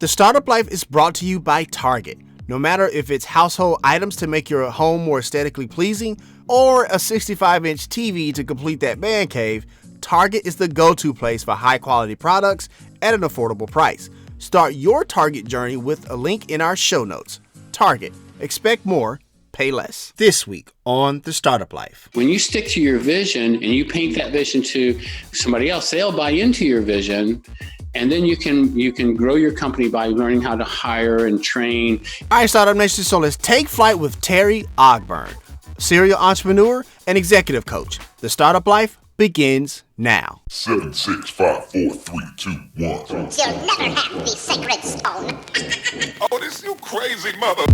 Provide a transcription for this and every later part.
The Startup Life is brought to you by Target. No matter if it's household items to make your home more aesthetically pleasing or a 65-inch TV to complete that man cave, Target is the go-to place for high-quality products at an affordable price. Start your Target journey with a link in our show notes. Target. Expect more. Pay less. This week on The Startup Life. When you stick to your vision and you paint that vision to somebody else, they'll buy into your vision. And then you can grow your company by learning how to hire and train. All right, Startup Nation, so let's take flight with Terry Ogburn, serial entrepreneur and executive coach. The Startup Life begins now. 7, 6, 5, 4, 3, 2, 1. You'll never have the sacred stone. Otis, you crazy mother.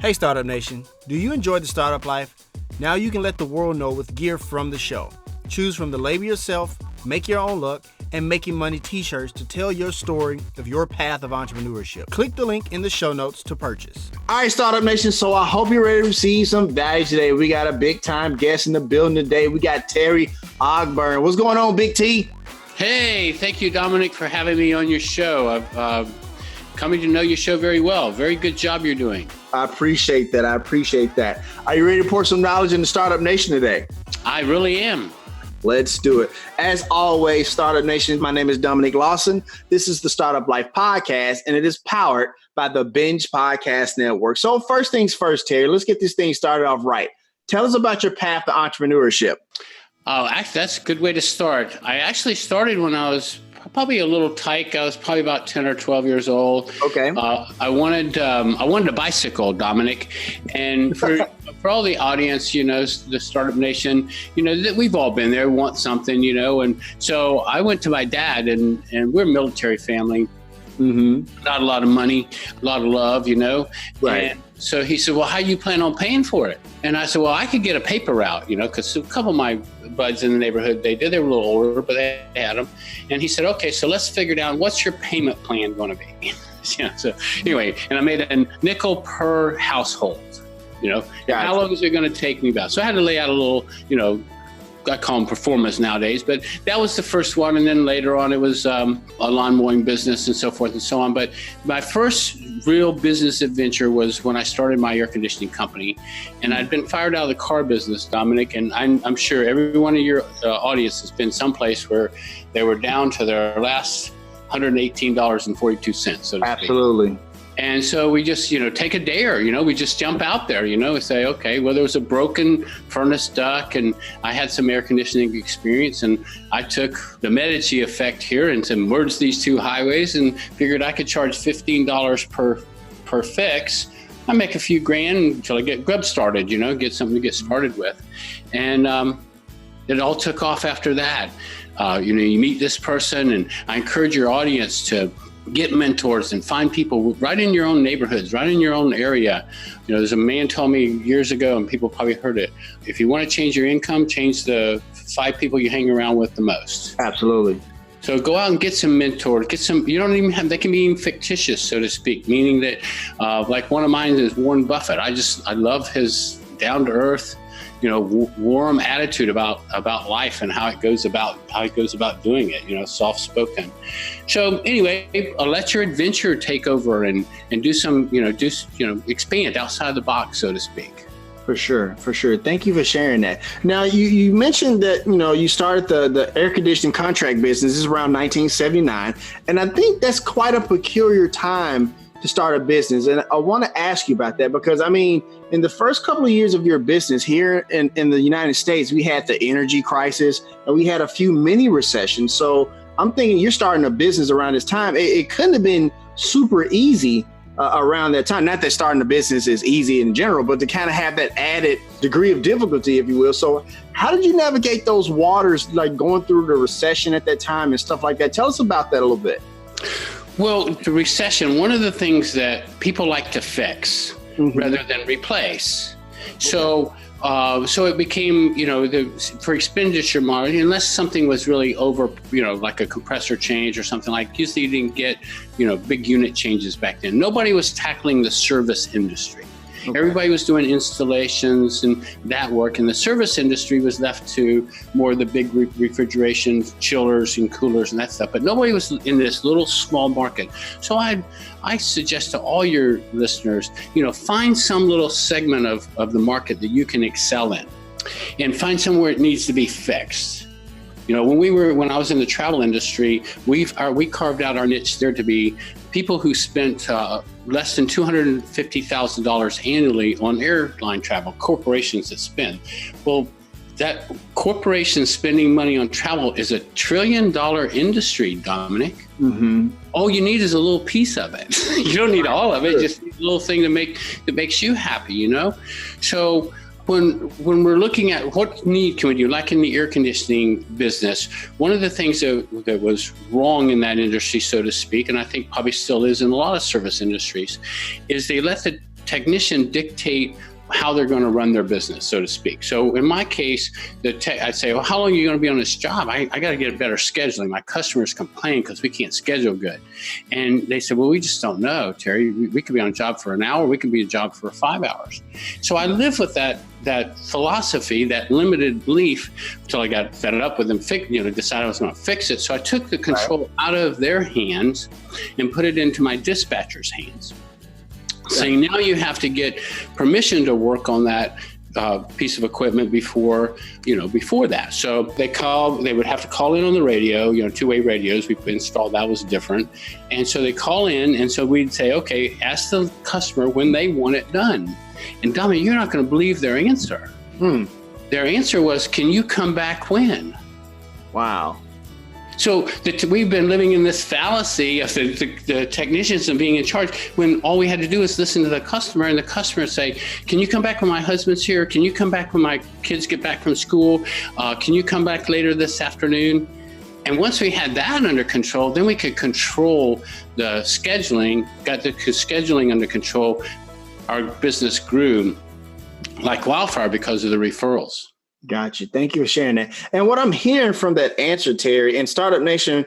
Hey Startup Nation, do you enjoy the Startup Life? Now you can let the world know with gear from the show. Choose from the Label Yourself, Make Your Own Luck, and Making Money t-shirts to tell your story of your path of entrepreneurship. Click the link in the show notes to purchase. All right, Startup Nation, so I hope you're ready to receive some value today. We got a big time guest in the building today. We got Terry Ogburn. What's going on, Big T? Hey, thank you, Dominic, for having me on your show. I've coming to know your show very well. Very good job you're doing. I appreciate that. Are you ready to pour some knowledge in the Startup Nation today? I really am. Let's do it. As always, Startup Nation, my name is Dominic Lawson. This is the Startup Life Podcast, and it is powered by the Binge Podcast Network. So first things first, Terry, let's get this thing started off right. Tell us about your path to entrepreneurship. Oh, actually, that's a good way to start. I actually started when I was probably a little tyke. I was probably about 10 or 12 years old. Okay. I wanted a bicycle, Dominic. And for all the audience, the Startup Nation, that we've all been there, want something, and so I went to my dad and we're a military family. Mm-hmm. Not a lot of money, a lot of love, Right. And so he said, well, how you plan on paying for it? And I said, well, I could get a paper route, because a couple of my buds in the neighborhood, they were a little older, but they had them. And he said, okay, so let's figure down what's your payment plan going to be? So anyway, and I made a nickel per household, Gotcha. How long is it going to take me about? So I had to lay out a little, I call them performance nowadays, but that was the first one. And then later on, it was a lawn mowing business and so forth and so on. But my first real business adventure was when I started my air conditioning company. And I'd been fired out of the car business, Dominic. And I'm sure every one of your audience has been someplace where they were down to their last $118.42, so to speak. Absolutely. And so we just, take a dare, we just jump out there, we say, okay, well, there was a broken furnace duct and I had some air conditioning experience and I took the Medici effect here and merged these two highways and figured I could charge $15 per fix. I make a few grand until I get grub started, get something to get started with. And it all took off after that. You meet this person and I encourage your audience to get mentors and find people right in your own neighborhoods, right in your own area. There's a man told me years ago, and people probably heard it. If you want to change your income, change the 5 people you hang around with the most. Absolutely. So go out and get some mentors, you don't even have, they can be even fictitious, so to speak, meaning that like one of mine is Warren Buffett. I love his down to earth, warm attitude about life and how it goes about doing it, soft spoken. So anyway, let your adventure take over and do some, expand outside the box, so to speak. For sure. Thank you for sharing that. Now, you mentioned that, you started the air conditioning contract business. This is around 1979. And I think that's quite a peculiar time to start a business. And I want to ask you about that because, in the first couple of years of your business here in the United States, we had the energy crisis and we had a few mini recessions. So I'm thinking you're starting a business around this time. It couldn't have been super easy around that time. Not that starting a business is easy in general, but to kind of have that added degree of difficulty, if you will. So how did you navigate those waters, like going through the recession at that time and stuff like that? Tell us about that a little bit. Well, the recession, one of the things that people like to fix rather than replace. So it became, for expenditure model, unless something was really over, like a compressor change or something like, usually you didn't get, big unit changes back then. Nobody was tackling the service industry. Okay. Everybody was doing installations and that work, and the service industry was left to more of the big refrigeration, chillers and coolers and that stuff. But nobody was in this little small market. So I suggest to all your listeners, find some little segment of the market that you can excel in, and find somewhere it needs to be fixed. When I was in the travel industry, we carved out our niche there to be people who spent less than $250,000 annually on airline travel, corporations that spend. Well, that corporation spending money on travel is $1 trillion industry, Dominic. Mm-hmm. All you need is a little piece of it. You don't need all of it, just a little thing that makes you happy, So when we're looking at what need can we do, like in the air conditioning business, one of the things that was wrong in that industry, so to speak, and I think probably still is in a lot of service industries, is they let the technician dictate how they're going to run their business, so to speak. So in my case, I'd say, well, how long are you going to be on this job? I got to get better scheduling. My customers complain because we can't schedule good. And they said, well, we just don't know, Terry. We could be on a job for an hour. We could be on a job for 5 hours. So I lived with that philosophy, that limited belief, until I got fed up with them, decided I was going to fix it. So I took the control out of their hands and put it into my dispatcher's hands, saying, now you have to get permission to work on that piece of equipment before that. So they would have to call in on the radio, two-way radios we installed, that was different. And so they call in, and so we'd say, okay, ask the customer when they want it done. And Dominic, you're not going to believe their answer. Their answer was, can you come back when? Wow. So we've been living in this fallacy of the technicians and being in charge, when all we had to do is listen to the customer, and the customer say, can you come back when my husband's here? Can you come back when my kids get back from school? Can you come back later this afternoon? And once we had that under control, then we could control the scheduling, got the scheduling under control. Our business grew like wildfire because of the referrals. Gotcha. Thank you for sharing that. And what I'm hearing from that answer, Terry, and Startup Nation,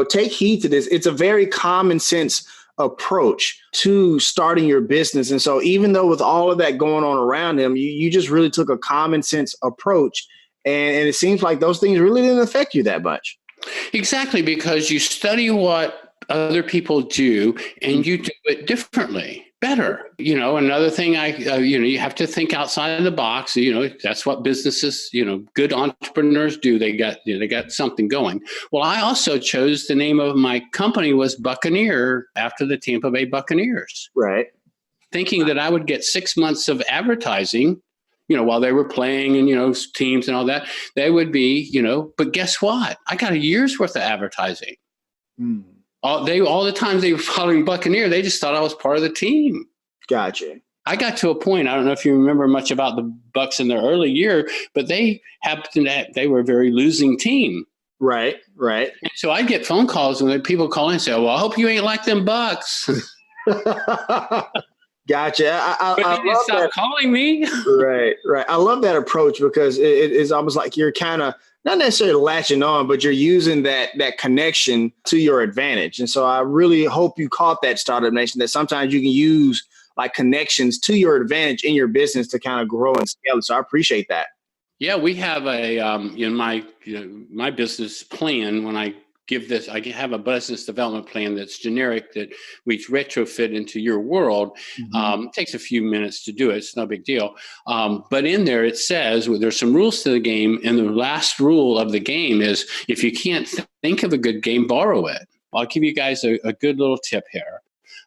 take heed to this. It's a very common sense approach to starting your business. And so even though with all of that going on around him, you just really took a common sense approach. And it seems like those things really didn't affect you that much. Exactly, because you study what other people do and you do it differently. Better. Another thing you have to think outside of the box. That's what businesses, good entrepreneurs do. They got something going. Well, I also chose the name of my company was Buccaneer after the Tampa Bay Buccaneers. Right. Thinking that I would get 6 months of advertising, while they were playing and, teams and all that, they would be, but guess what? I got a year's worth of advertising. All the times they were following Buccaneer, they just thought I was part of the team. Gotcha. I got to a point, I don't know if you remember much about the Bucs in their early year, but they were a very losing team. Right. And so I get phone calls and people call in and say, well, I hope you ain't like them Bucs. Gotcha. But I love stop that. Calling me. Right. I love that approach because it's almost like you're kind of not necessarily latching on, but you're using that connection to your advantage. And so I really hope you caught that, Startup Nation, that sometimes you can use like connections to your advantage in your business to kind of grow and scale. So I appreciate that. Yeah, we have my business plan. When I give this, I have a business development plan that's generic that we retrofit into your world. It takes a few minutes to do it. It's no big deal. But in there, it says there's some rules to the game. And the last rule of the game is if you can't think of a good game, borrow it. I'll give you guys a good little tip here.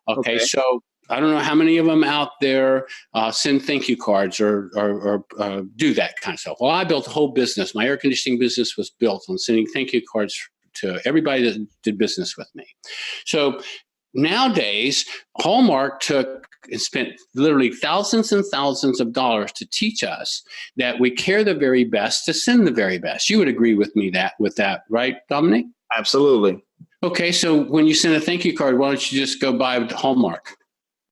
Okay. So I don't know how many of them out there send thank you cards or do that kind of stuff. Well, I built a whole business. My air conditioning business was built on sending thank you cards to everybody that did business with me. So nowadays, Hallmark took and spent literally thousands and thousands of dollars to teach us that we care the very best to send the very best. You would agree with me with that, right, Dominic? Absolutely. Okay, so when you send a thank you card, why don't you just go buy Hallmark?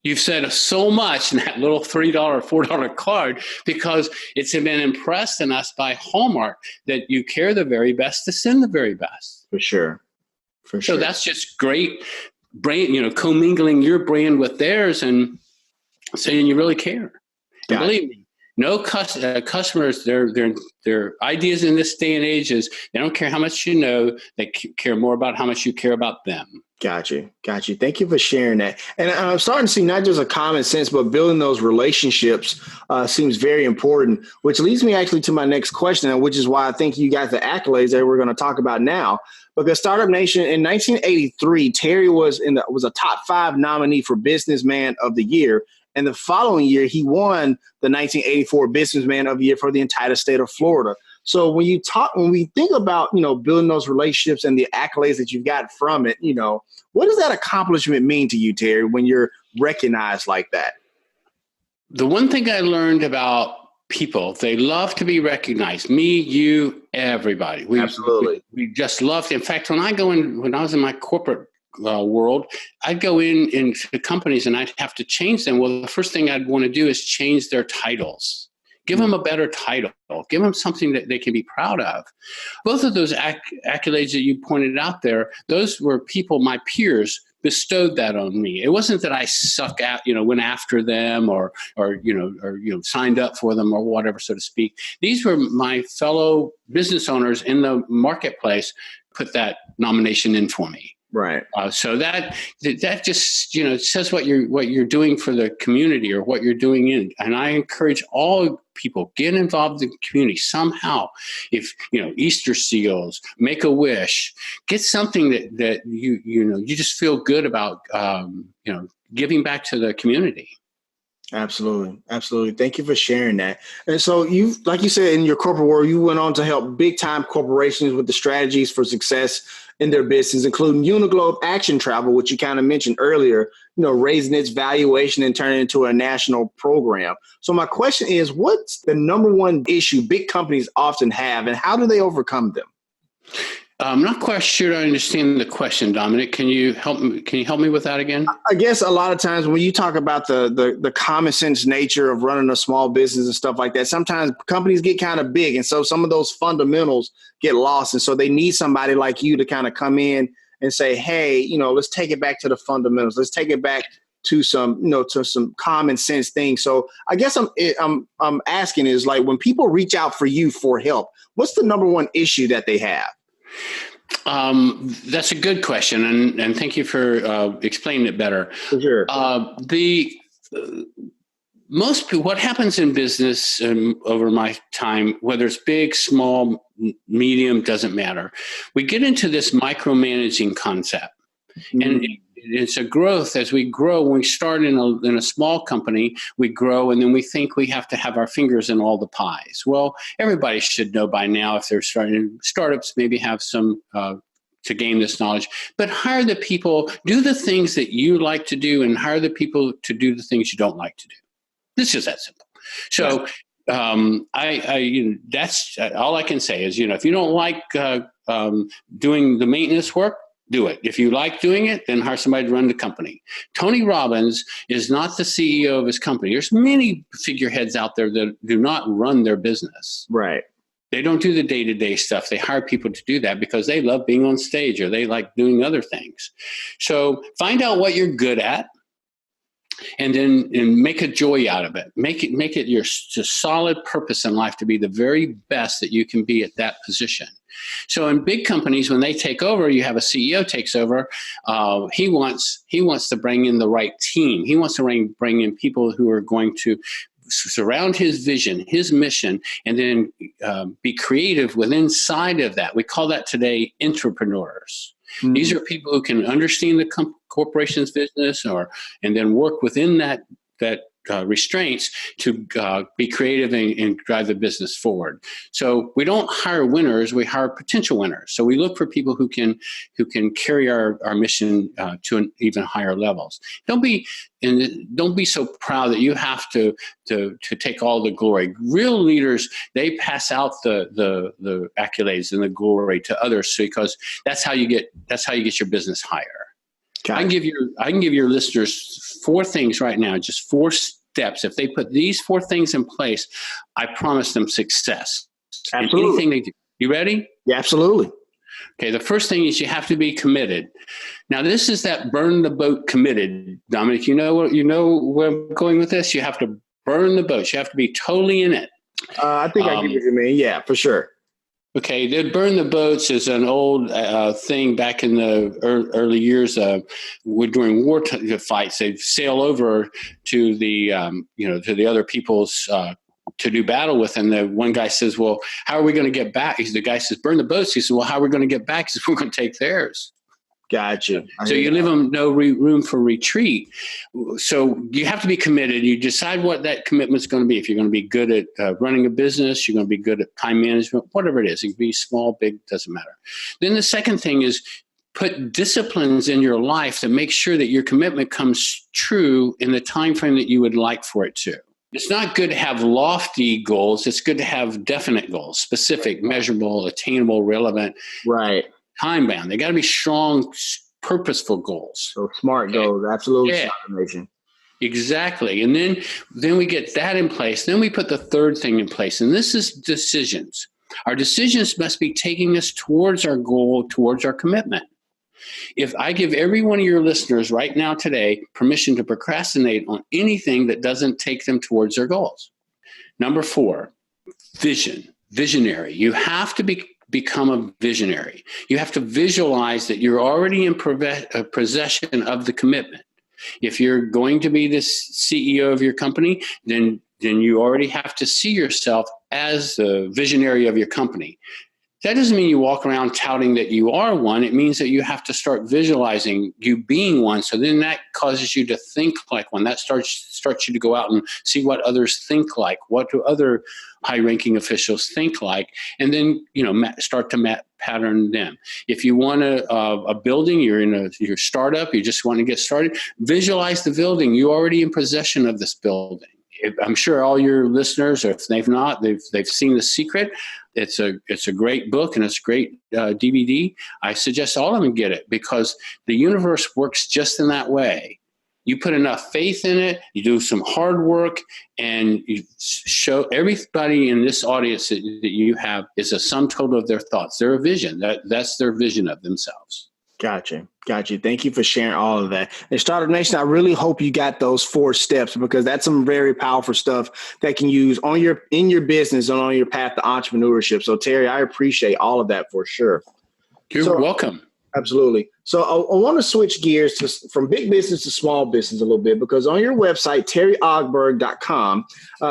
You've said so much in that little $3, $4 card because it's been impressed in us by Hallmark that you care the very best to send the very best. For sure. So that's just great brand, commingling your brand with theirs and saying you really care. And believe me, no customers, their ideas in this day and age is they don't care how much you know, they care more about how much you care about them. Got you. Thank you for sharing that. And I'm starting to see not just a common sense, but building those relationships seems very important, which leads me actually to my next question, which is why I think you got the accolades that we're going to talk about now. Because Startup Nation in 1983, Terry was a top 5 nominee for Businessman of the Year. And the following year, he won the 1984 Businessman of the Year for the entire state of Florida. So when we think about, building those relationships and the accolades that you've got from it, what does that accomplishment mean to you, Terry, when you're recognized like that? The one thing I learned about people, they love to be recognized. Me, you, everybody. Absolutely. We just love. In fact, when I was in my corporate world, I'd go into companies and I'd have to change them. Well, the first thing I'd want to do is change their titles. Give them a better title. Give them something that they can be proud of. Both of those accolades that you pointed out there, those were people, my peers, bestowed that on me. It wasn't that I went after them or signed up for them or whatever, so to speak. These were my fellow business owners in the marketplace put that nomination in for me. Right. So that just says what you're doing for the community or what you're doing in. And I encourage all people, get involved in the community somehow. If Easter seals, make a wish, get something that you just feel good about giving back to the community. Absolutely. Thank you for sharing that. And so like you said, in your corporate world, you went on to help big time corporations with the strategies for success in their business, including Uniglobe Action Travel, which you kind of mentioned earlier, raising its valuation and turning it into a national program. So my question is, what's the number one issue big companies often have and how do they overcome them? I'm not quite sure I understand the question, Dominic. Can you help me with that again? I guess a lot of times when you talk about the common sense nature of running a small business and stuff like that, sometimes companies get kind of big. And so some of those fundamentals get lost. And so they need somebody like you to kind of come in and say, hey, let's take it back to the fundamentals. Let's take it back to some common sense things. So I guess I'm asking is like when people reach out for you for help, what's the number one issue that they have? That's a good question, and thank you for explaining it better. For sure. Most people, what happens in business over my time, whether it's big, small, medium, doesn't matter. We get into this micromanaging concept, and it's a growth as we grow. When we start in a small company, we grow, and then we think we have to have our fingers in all the pies. Well, everybody should know by now if they're starting. Startups maybe have some to gain this knowledge, but hire the people, do the things that you like to do, and hire the people to do the things you don't like to do. It's just that simple. So that's all I can say is, if you don't like doing the maintenance work, do it. If you like doing it, then hire somebody to run the company. Tony Robbins is not the CEO of his company. There's many figureheads out there that do not run their business. Right. They don't do the day-to-day stuff. They hire people to do that because they love being on stage or they like doing other things. So find out what you're good at and make a joy out of it. Make it your solid purpose in life to be the very best that you can be at that position. So in big companies, when they take over, you have a CEO takes over. He wants to bring in the right team. He wants to bring in people who are going to surround his vision, his mission, and then be creative inside of that. We call that today entrepreneurs. Mm-hmm. These are people who can understand the corporation's business and then work within that restraints to be creative and drive the business forward. So we don't hire winners; we hire potential winners. So we look for people who can carry our mission to an even higher levels. Don't be so proud that you have to take all the glory. Real leaders, they pass out the accolades and the glory to others because that's how you get your business higher. I can give your listeners 4 things right now, just 4 steps. If they put these 4 things in place, I promise them success. Absolutely. In anything they do. You ready? Yeah, absolutely. Okay, the first thing is you have to be committed. Now, this is that burn the boat committed. Dominic, you know where I'm going with this? You have to burn the boat. You have to be totally in it. I think I get what you mean. Yeah, for sure. Okay, the burn the boats is an old thing back in the early years. During war fights, they'd sail over to the to the other people's to do battle with. And the one guy says, "Well, how are we going to get back?" The guy says, "Burn the boats." He says, "Well, how are we going to get back?" He says, "We're going to take theirs." Gotcha. So you leave them no room for retreat. So you have to be committed. You decide what that commitment is going to be. If you're going to be good at running a business, you're going to be good at time management, whatever it is. It can be small, big, doesn't matter. Then the second thing is put disciplines in your life to make sure that your commitment comes true in the time frame that you would like for it to. It's not good to have lofty goals. It's good to have definite goals, specific, measurable, attainable, relevant. Right. Time bound. They got to be strong, purposeful goals. So smart goals, absolutely. Yeah. Exactly. And then we get that in place. Then we put the third thing in place, and this is decisions. Our decisions must be taking us towards our goal, towards our commitment. If I give every one of your listeners right now today permission to procrastinate on anything that doesn't take them towards their goals. Number 4, visionary. You have to become a visionary. You have to visualize that you're already in possession of the commitment. If you're going to be the CEO of your company, then you already have to see yourself as the visionary of your company. That doesn't mean you walk around touting that you are one. It means that you have to start visualizing you being one. So then that causes you to think like one. That starts you to go out and see what others think like. What do other high-ranking officials think like? And then, start to pattern them. If you want a building, you're in your startup, you just want to get started, visualize the building. You're already in possession of this building. I'm sure all your listeners, or if they've not, they've seen The Secret. It's a great book and it's a great DVD. I suggest all of them get it because the universe works just in that way. You put enough faith in it, you do some hard work, and you show everybody in this audience that you have is a sum total of their thoughts. They're a vision. That's their vision of themselves. Gotcha. Thank you for sharing all of that. And Startup Nation, I really hope you got those 4 steps because that's some very powerful stuff that can use in your business and on your path to entrepreneurship. So Terry, I appreciate all of that for sure. You're welcome. Absolutely. So I want to switch gears from big business to small business a little bit because on your website, terryogburn.com,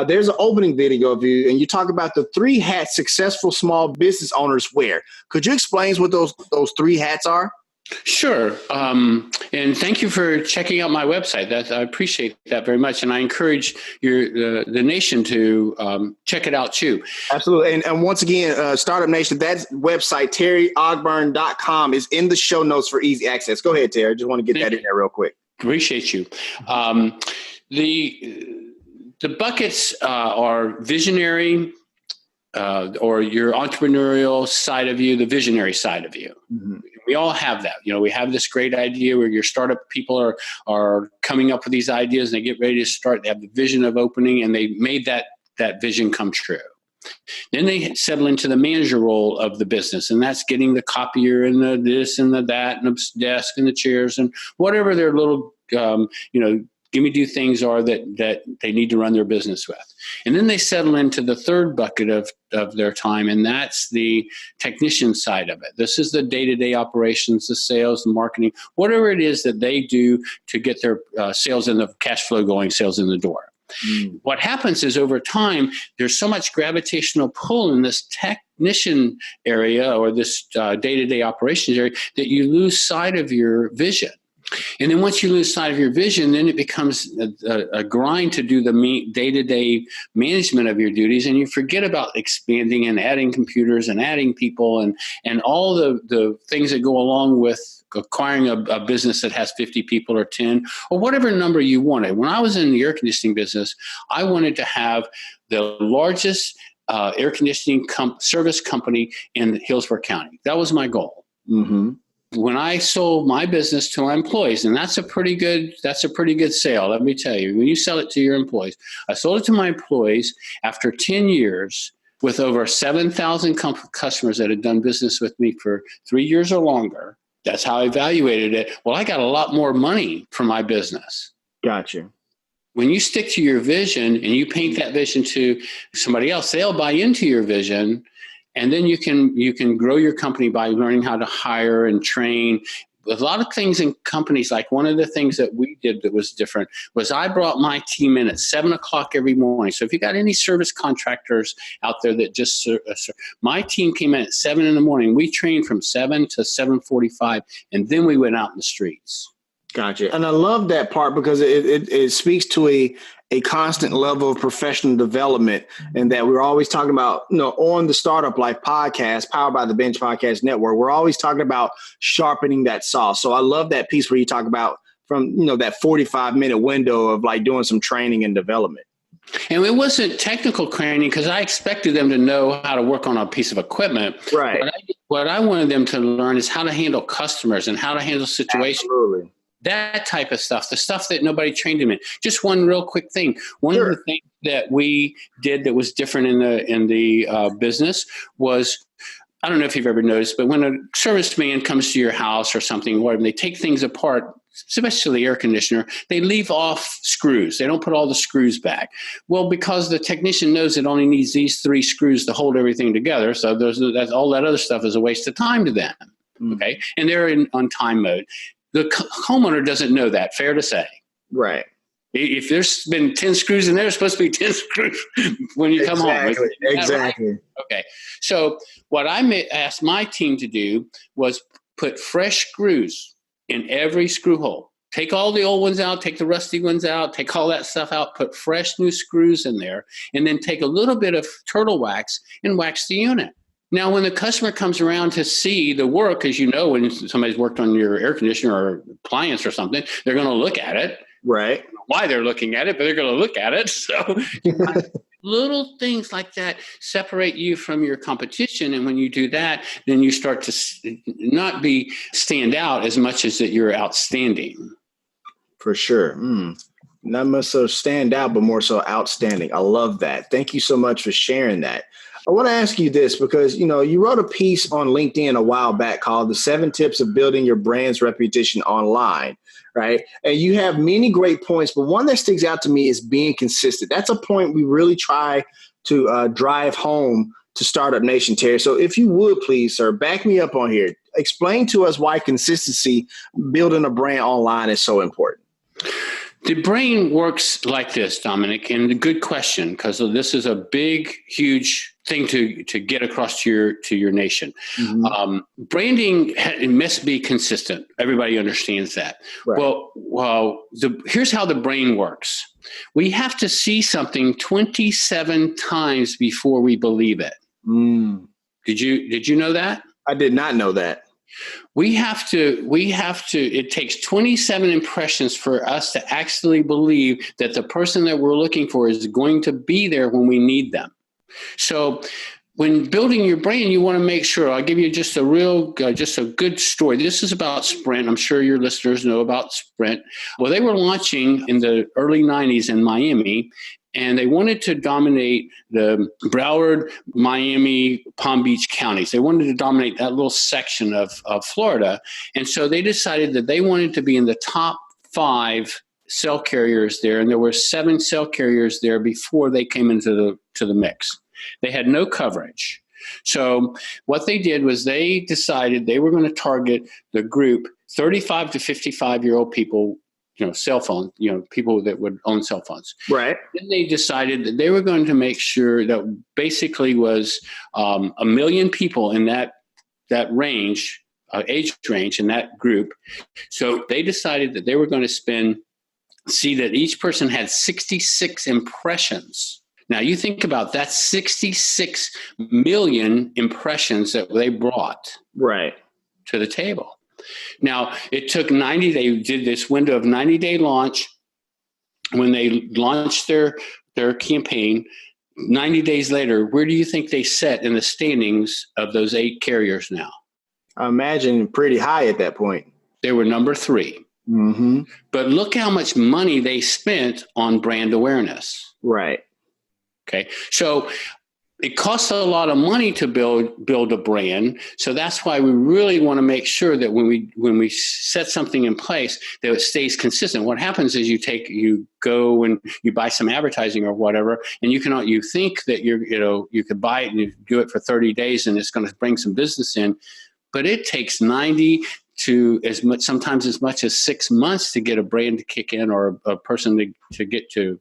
there's an opening video of you and you talk about the 3 hats successful small business owners wear. Could you explain what those 3 hats are? Sure. And thank you for checking out my website. I appreciate that very much. And I encourage the nation to check it out too. Absolutely. And once again, Startup Nation, that website, terryogburn.com, is in the show notes for easy access. Go ahead, Terry. I just want to get that in there real quick. Appreciate you. The buckets are visionary, or your entrepreneurial side of you, the visionary side of you. Mm-hmm. We all have that. We have this great idea where your startup people are coming up with these ideas and they get ready to start. They have the vision of opening and they made that vision come true. Then they settle into the manager role of the business, and that's getting the copier and the this and the that and the desk and the chairs and whatever their little, gimme-do things are that they need to run their business with. And then they settle into the third bucket of their time, and that's the technician side of it. This is the day-to-day operations, the sales, the marketing, whatever it is that they do to get their sales and the cash flow going, sales in the door. Mm. What happens is over time, there's so much gravitational pull in this technician area or this day-to-day operations area that you lose sight of your vision. And then once you lose sight of your vision, then it becomes a grind to do the day-to-day management of your duties. And you forget about expanding and adding computers and adding people and all the things that go along with acquiring a business that has 50 people or 10 or whatever number you wanted. When I was in the air conditioning business, I wanted to have the largest air conditioning service company in Hillsborough County. That was my goal. Mm-hmm. When I sold my business to my employees, and that's a pretty good sale, let me tell you. When you sell it to your employees, I sold it to my employees after 10 years with over 7,000 customers that had done business with me for 3 years or longer. That's how I evaluated it. Well, I got a lot more money for my business. Gotcha. When you stick to your vision and you paint that vision to somebody else, they'll buy into your vision. And then you can grow your company by learning how to hire and train. A lot of things in companies, like one of the things that we did that was different was I brought my team in at 7 o'clock every morning. So if you got any service contractors out there that just, my team came in at 7 in the morning. We trained from 7 to 7:45, and then we went out in the streets. Gotcha. And I love that part because it speaks to a constant level of professional development, and that we're always talking about, on the Startup Life podcast, powered by the Binge Podcast Network, we're always talking about sharpening that saw. So I love that piece where you talk about from, that 45-minute window of like doing some training and development. And it wasn't technical training because I expected them to know how to work on a piece of equipment. Right. What I wanted them to learn is how to handle customers and how to handle situations. Absolutely. That type of stuff, the stuff that nobody trained them in. Just one real quick thing. One of the things that we did that was different in the business was, I don't know if you've ever noticed, but when a serviceman comes to your house or something, where they take things apart, especially the air conditioner, they leave off screws. They don't put all the screws back. Well, because the technician knows it only needs these 3 screws to hold everything together. So that's all that other stuff is a waste of time to them. Okay. And they're on time mode. The homeowner doesn't know that, fair to say. Right. If there's been 10 screws in there, it's supposed to be 10 screws when you come home. Exactly. Right? Okay. So what I asked my team to do was put fresh screws in every screw hole. Take all the old ones out, take the rusty ones out, take all that stuff out, put fresh new screws in there, and then take a little bit of turtle wax and wax the unit. Now, when the customer comes around to see the work, as you know, when somebody's worked on your air conditioner or appliance or something, they're going to look at it. Right. I don't know why they're looking at it, but they're going to look at it. So little things like that separate you from your competition. And when you do that, then you start to not stand out as much as that you're outstanding. For sure. Not much so stand out, but more so outstanding. I love that. Thank you so much for sharing that. I want to ask you this because, you wrote a piece on LinkedIn a while back called The 7 Tips of Building Your Brand's Reputation Online, right? And you have many great points, but one that sticks out to me is being consistent. That's a point we really try to drive home to Startup Nation, Terry. So if you would, please, sir, back me up on here. Explain to us why consistency building a brand online is so important. The brain works like this, Dominic, and a good question, because this is a big, huge thing to get across to your nation. Mm-hmm. Branding must be consistent. Everybody understands that. Right. Well, here's how the brain works. We have to see something 27 times before we believe it. Did you know that? I did not know that. We have to, it takes 27 impressions for us to actually believe that the person that we're looking for is going to be there when we need them. So when building your brand, you want to make sure, I'll give you just a good story. This is about Sprint. I'm sure your listeners know about Sprint. Well, they were launching in the early 90s in Miami, and they wanted to dominate the Broward, Miami, Palm Beach counties. They wanted to dominate that little section of Florida. And so they decided that they wanted to be in the top 5 cell carriers there. And there were 7 cell carriers there before they came into the mix. They had no coverage. So what they did was they decided they were going to target the group 35 to 55-year-old people, cell phone, people that would own cell phones. Right. Then they decided that they were going to make sure that basically was 1 million people in that range age range in that group. So they decided that they were going to see that each person had 66 impressions. Now you think about that, 66 million impressions that they brought to the table. Now it took 90, they did this window of 90-day launch. When they launched their campaign, 90 days later, where do you think they set in the standings of those 8 carriers now? I imagine pretty high at that point. They were number 3. Mm-hmm. But look how much money they spent on brand awareness. Right. Okay. So it costs a lot of money to build a brand. So that's why we really want to make sure that when we set something in place, that it stays consistent. What happens is you go and you buy some advertising or whatever, and you think that you could buy it and you do it for 30 days and it's going to bring some business in, but it takes 90 to sometimes as much as 6 months to get a brand to kick in, or a person to get to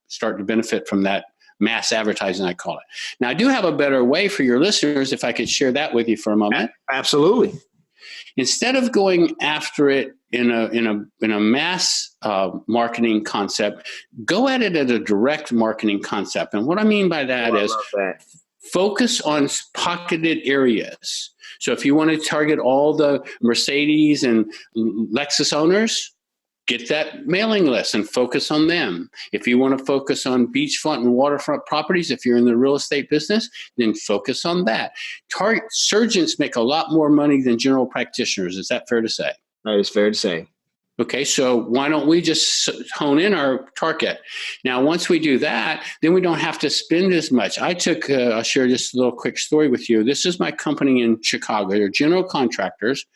start to benefit from that mass advertising, I call it. Now, I do have a better way for your listeners, if I could share that with you for a moment. Absolutely. Instead of going after it in a mass marketing concept, go at it as a direct marketing concept. And what I mean by that is focus on pocketed areas. So if you want to target all the Mercedes and Lexus owners, get that mailing list and focus on them. If you want to focus on beachfront and waterfront properties, if you're in the real estate business, then focus on that. Surgeons make a lot more money than general practitioners. Is that fair to say? That is fair to say. Okay, so why don't we just hone in our target? Now, once we do that, then we don't have to spend as much. I'll share just a little quick story with you. This is my company in Chicago. They're general contractors.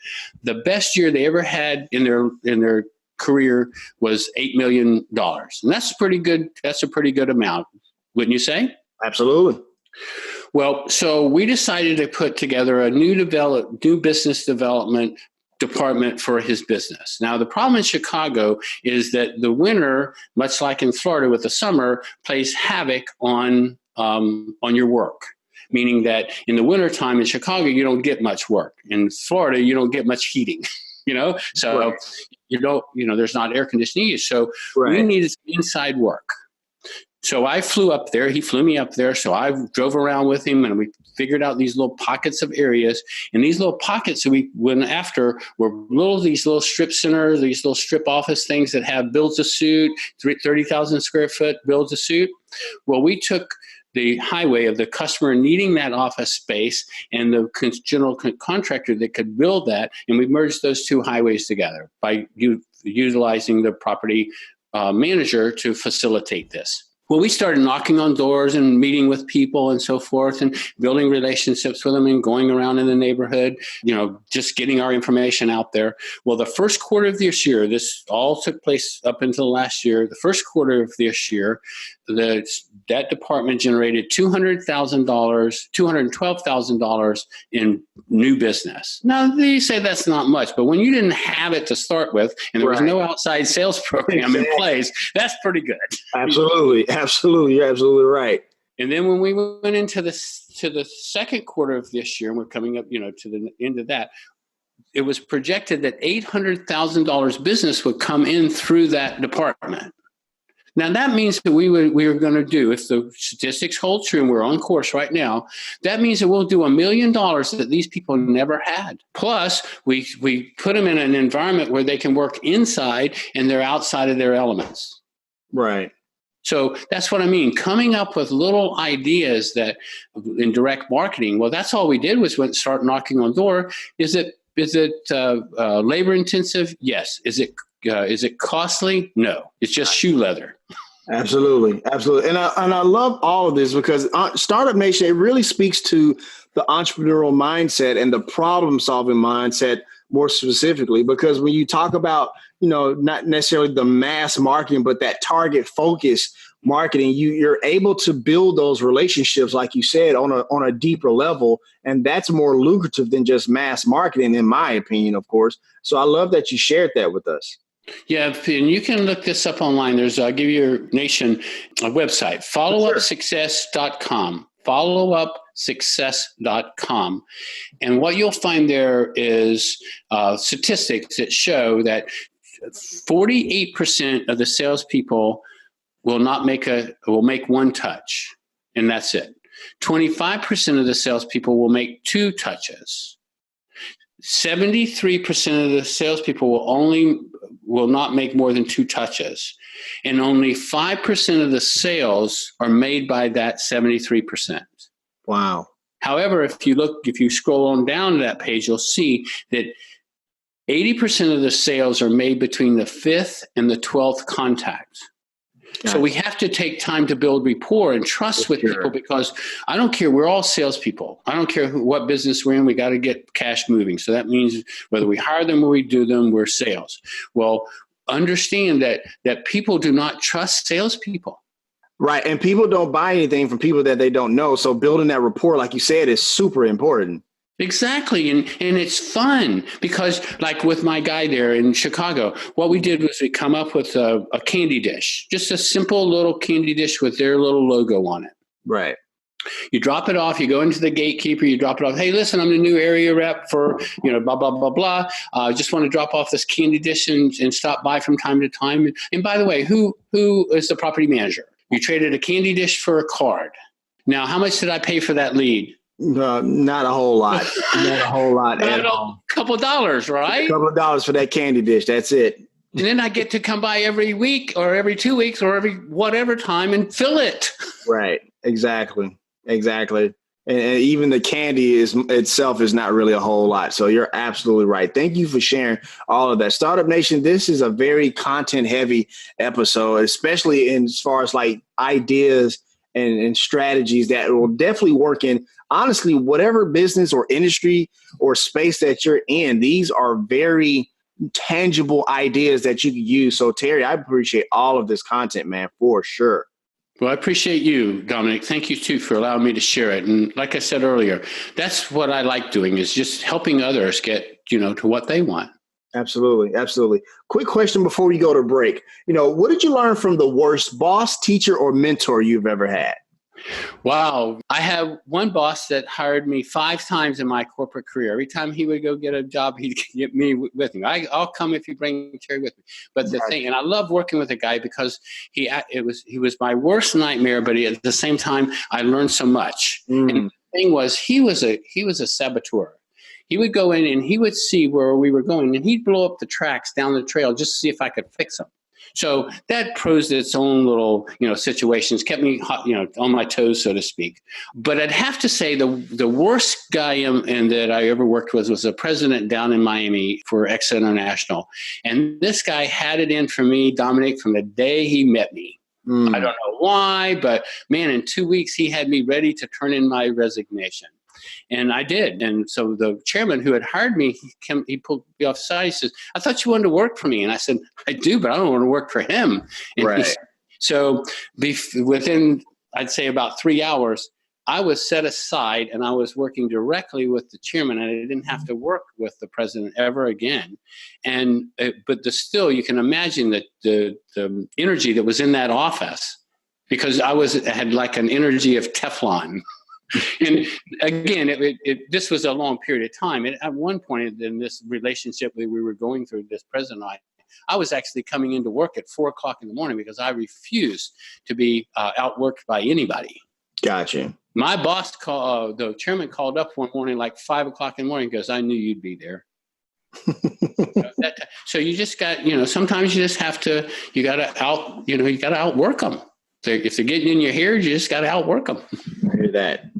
The best year they ever had in their career was $8 million. And that's pretty good. That's a pretty good amount, wouldn't you say? Absolutely. Well, so we decided to put together a new business development department for his business. Now, the problem in Chicago is that the winter, much like in Florida with the summer, plays havoc on your work. Meaning that in the wintertime in Chicago, you don't get much work. In Florida, you don't get much heating. So right. There's not air conditioning used. So we needed inside work. So I flew up there. He flew me up there. So I drove around with him and we figured out these little pockets of areas. And these little pockets that we went after were these little strip centers, these little strip office things that have builds a suit, 30,000 square foot builds a suit. Well, we took the highway of the customer needing that office space and the general contractor that could build that. And we merged those two highways together by utilizing the property manager to facilitate this. Well, we started knocking on doors and meeting with people and so forth and building relationships with them and going around in the neighborhood, just getting our information out there. Well, the first quarter of this year, this all took place up until last year. The first quarter of this year, that department generated $212,000 in new business. Now, you say that's not much, but when you didn't have it to start with and there was no outside sales program in place, that's pretty good. Absolutely. Absolutely. You're absolutely right. And then when we went into the second quarter of this year, and we're coming up, to the end of that, it was projected that $800,000 business would come in through that department. Now, that means that we are going to do, if the statistics hold true, and we're on course right now, that means that we'll do $1 million that these people never had. Plus, we put them in an environment where they can work inside and they're outside of their elements. Right. So that's what I mean. Coming up with little ideas that in direct marketing, well, that's all we did was start knocking on door. Is it labor intensive? Yes. Is it costly? No. It's just shoe leather. Absolutely. Absolutely. And I love all of this because Startup Nation, it really speaks to the entrepreneurial mindset and the problem solving mindset more specifically, because when you talk about, not necessarily the mass marketing, but that target focused marketing, you're able to build those relationships, like you said, on a deeper level. And that's more lucrative than just mass marketing, in my opinion, of course. So I love that you shared that with us. Yeah, and you can look this up online. I'll give your nation a website, followupsuccess.com. startupsuccess.com. And what you'll find there is statistics that show that 48% of the salespeople will make one touch, and that's it. 25% of the salespeople will make two touches. 73% of the salespeople will not make more than two touches, and only 5% of the sales are made by that 73%. Wow. However, if you scroll on down to that page, you'll see that 80% of the sales are made between the 5th and the 12th contact. So we have to take time to build rapport and trust with people, because I don't care. We're all salespeople. I don't care what business we're in. We got to get cash moving. So that means whether we hire them or we do them, we're sales. Well, understand that people do not trust salespeople. Right. And people don't buy anything from people that they don't know. So building that rapport, like you said, is super important. Exactly. And it's fun because, like with my guy there in Chicago, what we did was we come up with a candy dish, just a simple little candy dish with their little logo on it. Right. You drop it off, you go into the gatekeeper, you drop it off. Hey, listen, I'm the new area rep for, blah, blah, blah, blah. Just want to drop off this candy dish and stop by from time to time. And by the way, who is the property manager? You traded a candy dish for a card. Now, how much did I pay for that lead? Not a whole lot. Not a whole lot at all. A couple of dollars, right? A couple of dollars for that candy dish. That's it. And then I get to come by every week or every 2 weeks or every whatever time and fill it. Right. Exactly. And even the candy itself is not really a whole lot. So you're absolutely right. Thank you for sharing all of that. Startup Nation, this is a very content heavy episode, especially as far as like ideas and strategies that will definitely work in, honestly, whatever business or industry or space that you're in. These are very tangible ideas that you can use. So, Terry, I appreciate all of this content, man, for sure. Well, I appreciate you, Dominic. Thank you, too, for allowing me to share it. And like I said earlier, that's what I like doing, is just helping others get, to what they want. Absolutely. Quick question before we go to break. What did you learn from the worst boss, teacher, or mentor you've ever had? Wow. I have one boss that hired me 5 times in my corporate career. Every time he would go get a job, he'd get me with him. I'll come if you bring Terry with me. But the thing, and I love working with a guy because he was my worst nightmare, but at the same time, I learned so much. And the thing was, he was a saboteur. He would go in and he would see where we were going, and he'd blow up the tracks down the trail just to see if I could fix them. So that posed its own little, situations, kept me, on my toes, so to speak. But I'd have to say the worst guy and that I ever worked with was the president down in Miami for X International. And this guy had it in for me, Dominic, from the day he met me. I don't know why, but man, in 2 weeks, he had me ready to turn in my resignation. And I did. And so the chairman who had hired me, he pulled me off the side. He says, I thought you wanted to work for me. And I said, I do, but I don't want to work for him. And right. So within, I'd say about 3 hours, I was set aside and I was working directly with the chairman, and I didn't have to work with the president ever again. And but still, you can imagine that the energy that was in that office, because I had like an energy of Teflon. And again, this was a long period of time. And at one point in this relationship that we were going through, this president and I was actually coming into work at 4:00 in the morning because I refused to be outworked by anybody. Gotcha. My boss the chairman called up one morning, like 5:00 in the morning, because I knew you'd be there. So you just got, sometimes you just have to, you got to outwork them. If they're getting in your hair, you just got to outwork them.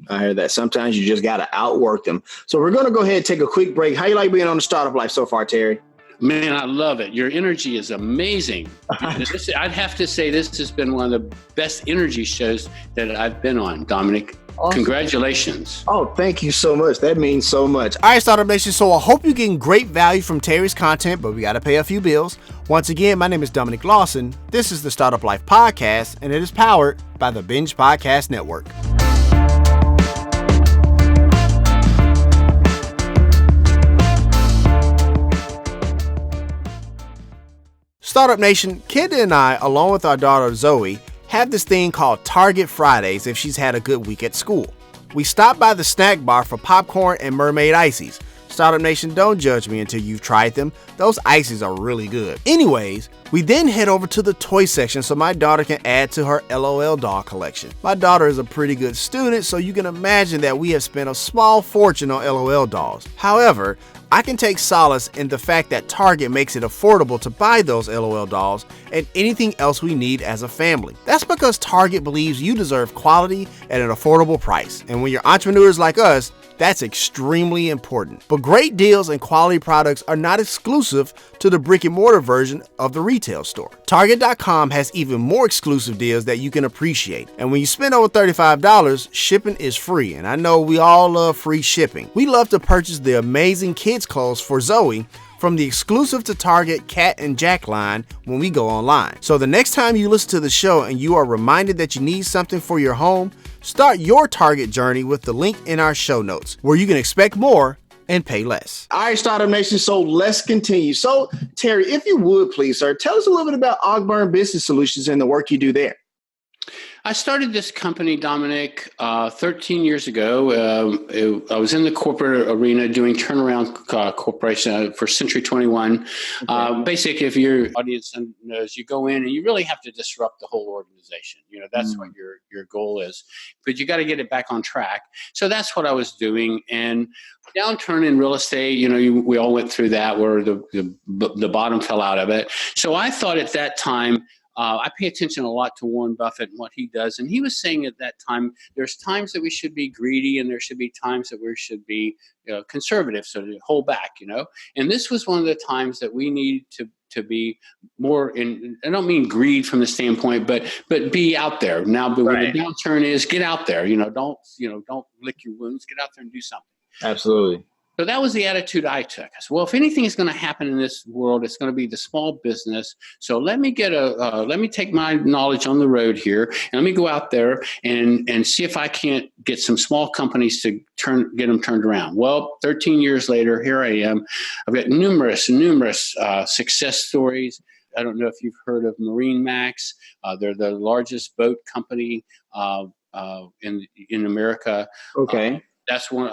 I hear that. Sometimes you just got to outwork them. So we're going to go ahead and take a quick break. How you like being on the Startup Life so far, Terry? Man, I love it. Your energy is amazing. I'd have to say this has been one of the best energy shows that I've been on, Dominic. Awesome. Congratulations. Oh, thank you so much. That means so much. All right, Startup Nation. So I hope you're getting great value from Terry's content, but we got to pay a few bills. Once again, my name is Dominic Lawson. This is the Startup Life Podcast, and it is powered by the Binge Podcast Network. Startup Nation, Kenda and I, along with our daughter Zoe, have this thing called Target Fridays if she's had a good week at school. We stopped by the snack bar for popcorn and mermaid ices. Startup Nation, don't judge me until you've tried them. Those ices are really good. Anyways, we then head over to the toy section so my daughter can add to her LOL doll collection. My daughter is a pretty good student, so you can imagine that we have spent a small fortune on LOL dolls. However, I can take solace in the fact that Target makes it affordable to buy those LOL dolls and anything else we need as a family. That's because Target believes you deserve quality at an affordable price. And when you're entrepreneurs like us, that's extremely important. But great deals and quality products are not exclusive to the brick and mortar version of the retail store. Target.com has even more exclusive deals that you can appreciate. And when you spend over $35, shipping is free. And I know we all love free shipping. We love to purchase the amazing kids clothes for Zoe from the exclusive to Target Cat and Jack line when we go online. So the next time you listen to the show and you are reminded that you need something for your home, start your Target journey with the link in our show notes, where you can expect more and pay less. All right, Startup Nation, so let's continue. So, Terry, if you would please, sir, tell us a little bit about Ogburn Business Solutions and the work you do there. I started this company, Dominic, 13 years ago. I was in the corporate arena doing turnaround corporation for Century 21. Okay. Basically, if your audience knows, you go in and you really have to disrupt the whole organization. You know, that's what your goal is. But you got to get it back on track. So that's what I was doing. And downturn in real estate, you know, we all went through that where the bottom fell out of it. So I thought at that time, I pay attention a lot to Warren Buffett and what he does. And he was saying at that time, there's times that we should be greedy and there should be times that we should be conservative, so to hold back, you know. And this was one of the times that we need to be more in, I don't mean greed from the standpoint, but be out there. Now, but when the downturn is, get out there, don't lick your wounds, get out there and do something. Absolutely. So that was the attitude I took. I said, well, if anything is going to happen in this world, it's going to be the small business. So let me take my knowledge on the road here, and let me go out there and see if I can't get some small companies to get them turned around. Well, 13 years later, here I am. I've got numerous success stories. I don't know if you've heard of Marine Max. They're the largest boat company in America. Okay. That's one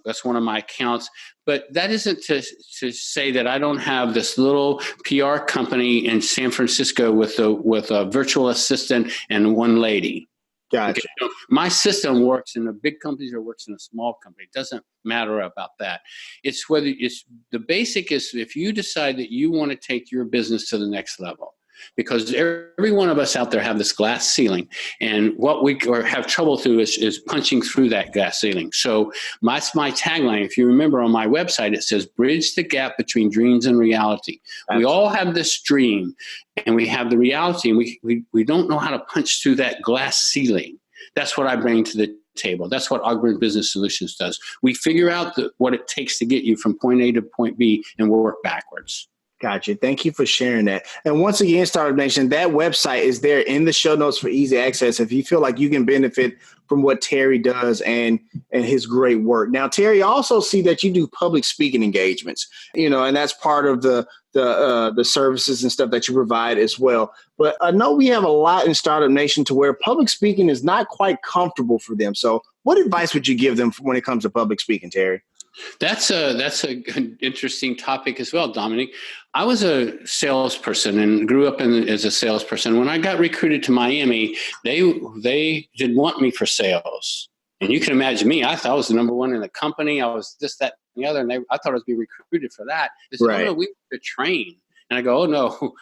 that's one of my accounts, but that isn't to say that I don't have this little PR company in San Francisco with a virtual assistant and one lady. Gotcha. Okay? My system works in a big company or works in a small company. It doesn't matter about that. It's the basic is if you decide that you want to take your business to the next level. Because every one of us out there have this glass ceiling, and what we have trouble through is punching through that glass ceiling. So that's my tagline. If you remember on my website, it says, bridge the gap between dreams and reality. Absolutely. We all have this dream, and we have the reality, and we don't know how to punch through that glass ceiling. That's what I bring to the table. That's what Ogburn Business Solutions does. We figure out what it takes to get you from point A to point B, and we'll work backwards. Gotcha. Thank you for sharing that. And once again, Startup Nation, that website is there in the show notes for easy access if you feel like you can benefit from what Terry does and his great work. Now, Terry, I also see that you do public speaking engagements, and that's part of the services and stuff that you provide as well. But I know we have a lot in Startup Nation to where public speaking is not quite comfortable for them. So what advice would you give them when it comes to public speaking, Terry? That's an interesting topic as well, Dominic. I was a salesperson and grew up as a salesperson. When I got recruited to Miami, they didn't want me for sales. And you can imagine me. I thought I was the number one in the company. I was this, that, and the other. And I thought I was be recruited for that. They said, oh, no, we want to train. And I go, no,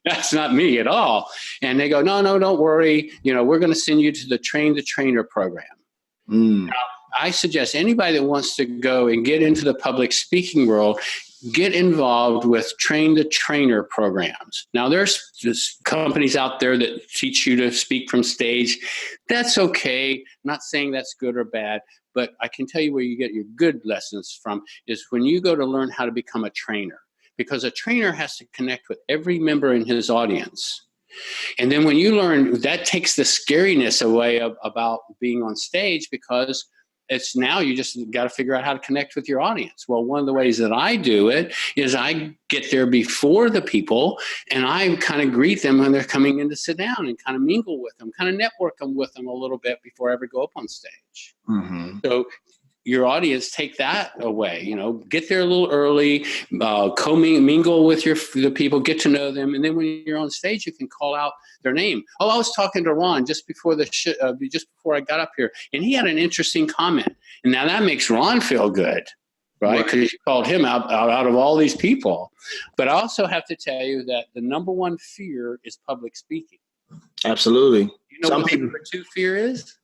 that's not me at all. And they go, no, don't worry. We're going to send you to the Train the Trainer program. Now, I suggest anybody that wants to go and get into the public speaking world, get involved with Train the Trainer programs. Now, there's just companies out there that teach you to speak from stage. That's okay. I'm not saying that's good or bad, but I can tell you where you get your good lessons from is when you go to learn how to become a trainer, because a trainer has to connect with every member in his audience. And then when you learn, that takes the scariness away about being on stage, because it's now you just got to figure out how to connect with your audience. Well, one of the ways that I do it is I get there before the people and I kind of greet them when they're coming in to sit down and kind of mingle with them, kind of network them with them a little bit before I ever go up on stage. Mm-hmm. So your audience, take that away, get there a little early, mingle with the people, get to know them. And then when you're on stage, you can call out their name. Oh, I was talking to Ron just before just before I got up here, and he had an interesting comment. And now that makes Ron feel good, right? Because you called him out of all these people. But I also have to tell you that the number one fear is public speaking. Absolutely. You know what the number two fear is?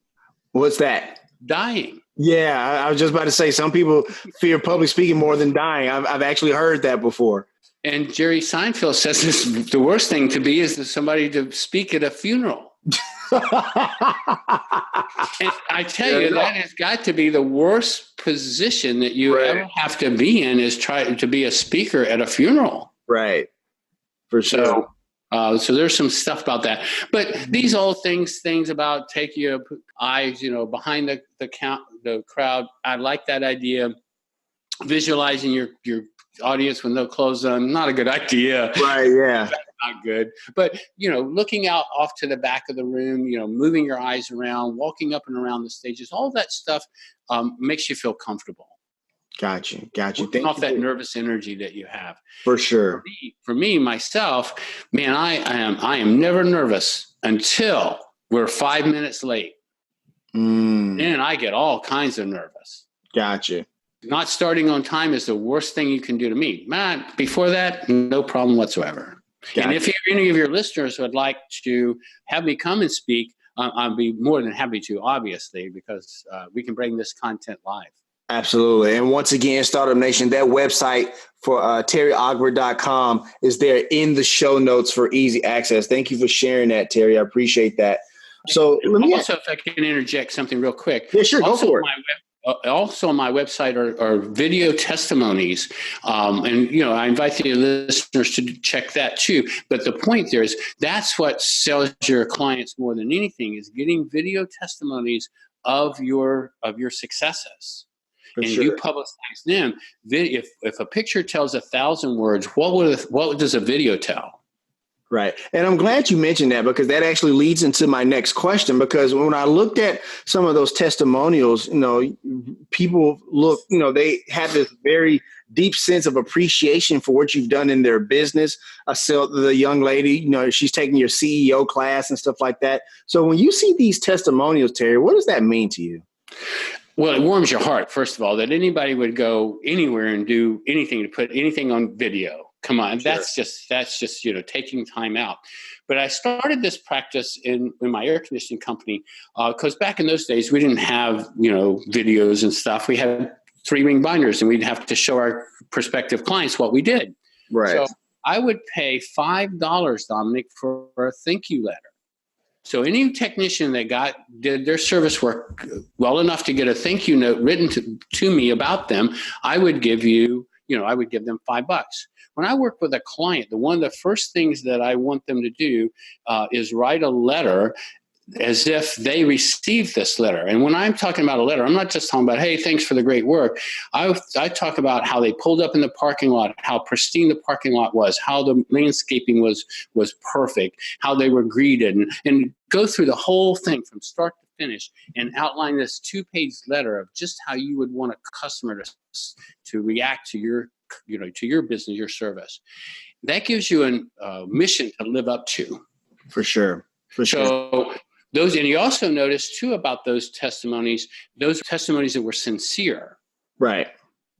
What's that? Dying. Yeah, I was just about to say some people fear public speaking more than dying. I've actually heard that before. And Jerry Seinfeld says the worst thing to be is somebody to speak at a funeral. And I tell you, that has got to be the worst position that you ever have to be in, is try to be a speaker at a funeral. Right. For sure. So there's some stuff about that, but these old things about take your eyes, behind the crowd. I like that idea. Visualizing your audience with no clothes on, not a good idea. Right. Yeah. That's not good. But, looking out off to the back of the room, moving your eyes around, walking up and around the stages, all that stuff makes you feel comfortable. Got you. Thank off that nervous energy that you have. For sure. For me, myself, man, I am never nervous until we're 5 minutes late. Then I get all kinds of nervous. Gotcha. Not starting on time is the worst thing you can do to me. Man, before that, no problem whatsoever. Gotcha. And if any of your listeners would like to have me come and speak, I'd be more than happy to, obviously, because we can bring this content live. Absolutely. And once again, Startup Nation, that website for TerryOgburn.com is there in the show notes for easy access. Thank you for sharing that, Terry. I appreciate that. So let me also, if I can interject something real quick. Yeah, sure. Go for it. Also on my website are video testimonies. And, I invite the listeners to check that too. But the point there is that's what sells your clients more than anything, is getting video testimonies of your successes. For sure. You publicize them. If a picture tells 1,000 words, what does a video tell? Right. And I'm glad you mentioned that, because that actually leads into my next question, because when I looked at some of those testimonials, people they have this very deep sense of appreciation for what you've done in their business. I saw the young lady, she's taking your CEO class and stuff like that. So when you see these testimonials, Terry, what does that mean to you? Well, it warms your heart, first of all, that anybody would go anywhere and do anything to put anything on video. Come on, sure. That's just taking time out. But I started this practice in my air conditioning company because back in those days we didn't have videos and stuff. We had 3-ring binders, and we'd have to show our prospective clients what we did. Right. So I would pay $5, Dominic, for a thank you letter. So any technician that did their service work well enough to get a thank you note written to me about them, I would give them $5. When I work with a client, one of the first things that I want them to do is write a letter as if they received this letter. And when I'm talking about a letter, I'm not just talking about, hey, thanks for the great work. I talk about how they pulled up in the parking lot, how pristine the parking lot was, how the landscaping was perfect, how they were greeted, and go through the whole thing from start to finish and outline this 2-page letter of just how you would want a customer to react to your business, your service. That gives you a mission to live up to. For sure. So and you also notice too about those testimonies that were sincere. Right.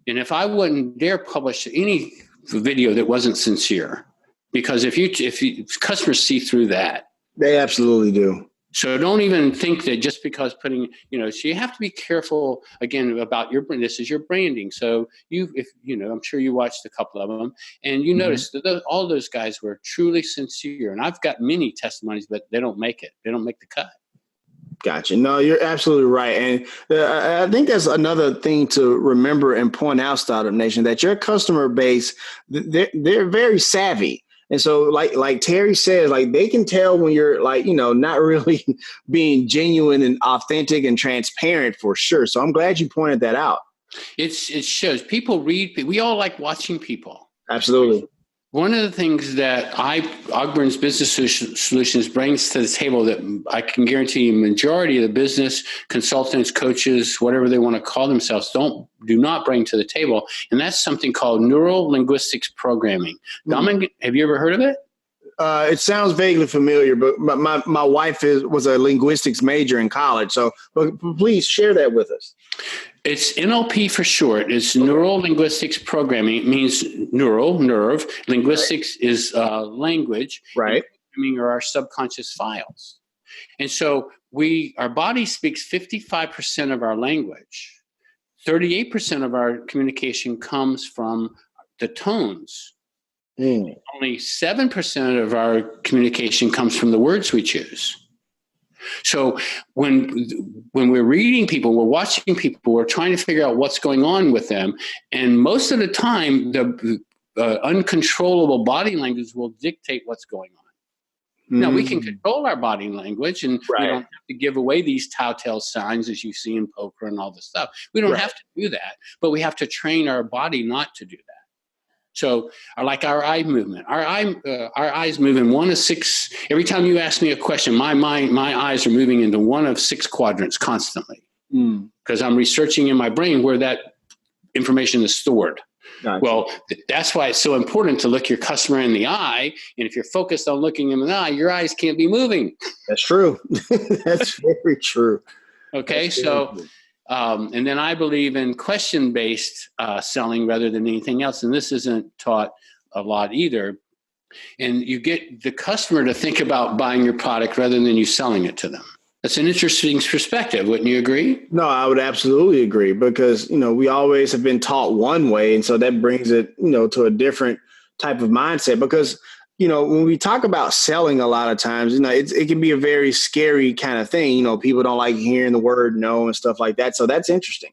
And if I wouldn't dare publish any video that wasn't sincere, because if customers see through that. They absolutely do. So don't even think that just because so you have to be careful again about your brand. This is your branding. So I'm sure you watched a couple of them and you noticed that all those guys were truly sincere. And I've got many testimonies, but they don't make it. They don't make the cut. Gotcha. No, you're absolutely right. And I think that's another thing to remember and point out, Startup Nation, that your customer base, they're very savvy. And so like Terry says, like they can tell when you're like, not really being genuine and authentic and transparent for sure. So I'm glad you pointed that out. It shows. People read. We all like watching people. Absolutely. One of the things that Ogburn Business Solutions brings to the table that I can guarantee you majority of the business consultants, coaches, whatever they want to call themselves, do not bring to the table. And that's something called neuro-linguistics programming. Dominic, have you ever heard of it? It sounds vaguely familiar, but my wife was a linguistics major in college. So but please share that with us. It's NLP for short. It's neuro-linguistics programming. It means nerve. Linguistics is language. Right. Programming are our subconscious files. And so our body speaks 55% of our language. 38% of our communication comes from the tones. Only 7% of our communication comes from the words we choose. So when we're reading people, we're watching people, we're trying to figure out what's going on with them. And most of the time, the uncontrollable body language will dictate what's going on. Now, we can control our body language, and we don't have to give away these telltale signs as you see in poker and all this stuff. We don't have to do that, but we have to train our body not to do that. So, like our eye movement, our eyes move in 1 of 6. Every time you ask me a question, my eyes are moving into 1 of 6 quadrants constantly because I'm researching in my brain where that information is stored. Gotcha. Well, that's why it's so important to look your customer in the eye. And if you're focused on looking him in the eye, your eyes can't be moving. That's true. That's very true. Okay, so. And then I believe in question-based selling rather than anything else. And this isn't taught a lot either. And you get the customer to think about buying your product rather than you selling it to them. That's an interesting perspective. Wouldn't you agree? No, I would absolutely agree because, we always have been taught one way. And so that brings it, to a different type of mindset because when we talk about selling a lot of times, it can be a very scary kind of thing. People don't like hearing the word no and stuff like that. So that's interesting.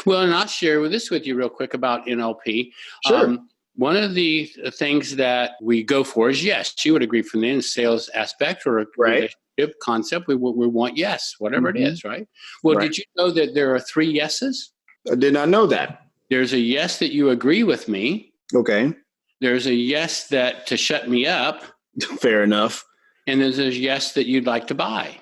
Well, and I'll share this with you real quick about NLP. Sure. One of the things that we go for is yes. You would agree from the sales aspect or a relationship concept. We want yes, whatever it is, right? Well, did you know that there are 3 yeses? I did not know that. There's a yes that you agree with me. Okay. There's a yes that to shut me up. Fair enough. And there's a yes that you'd like to buy.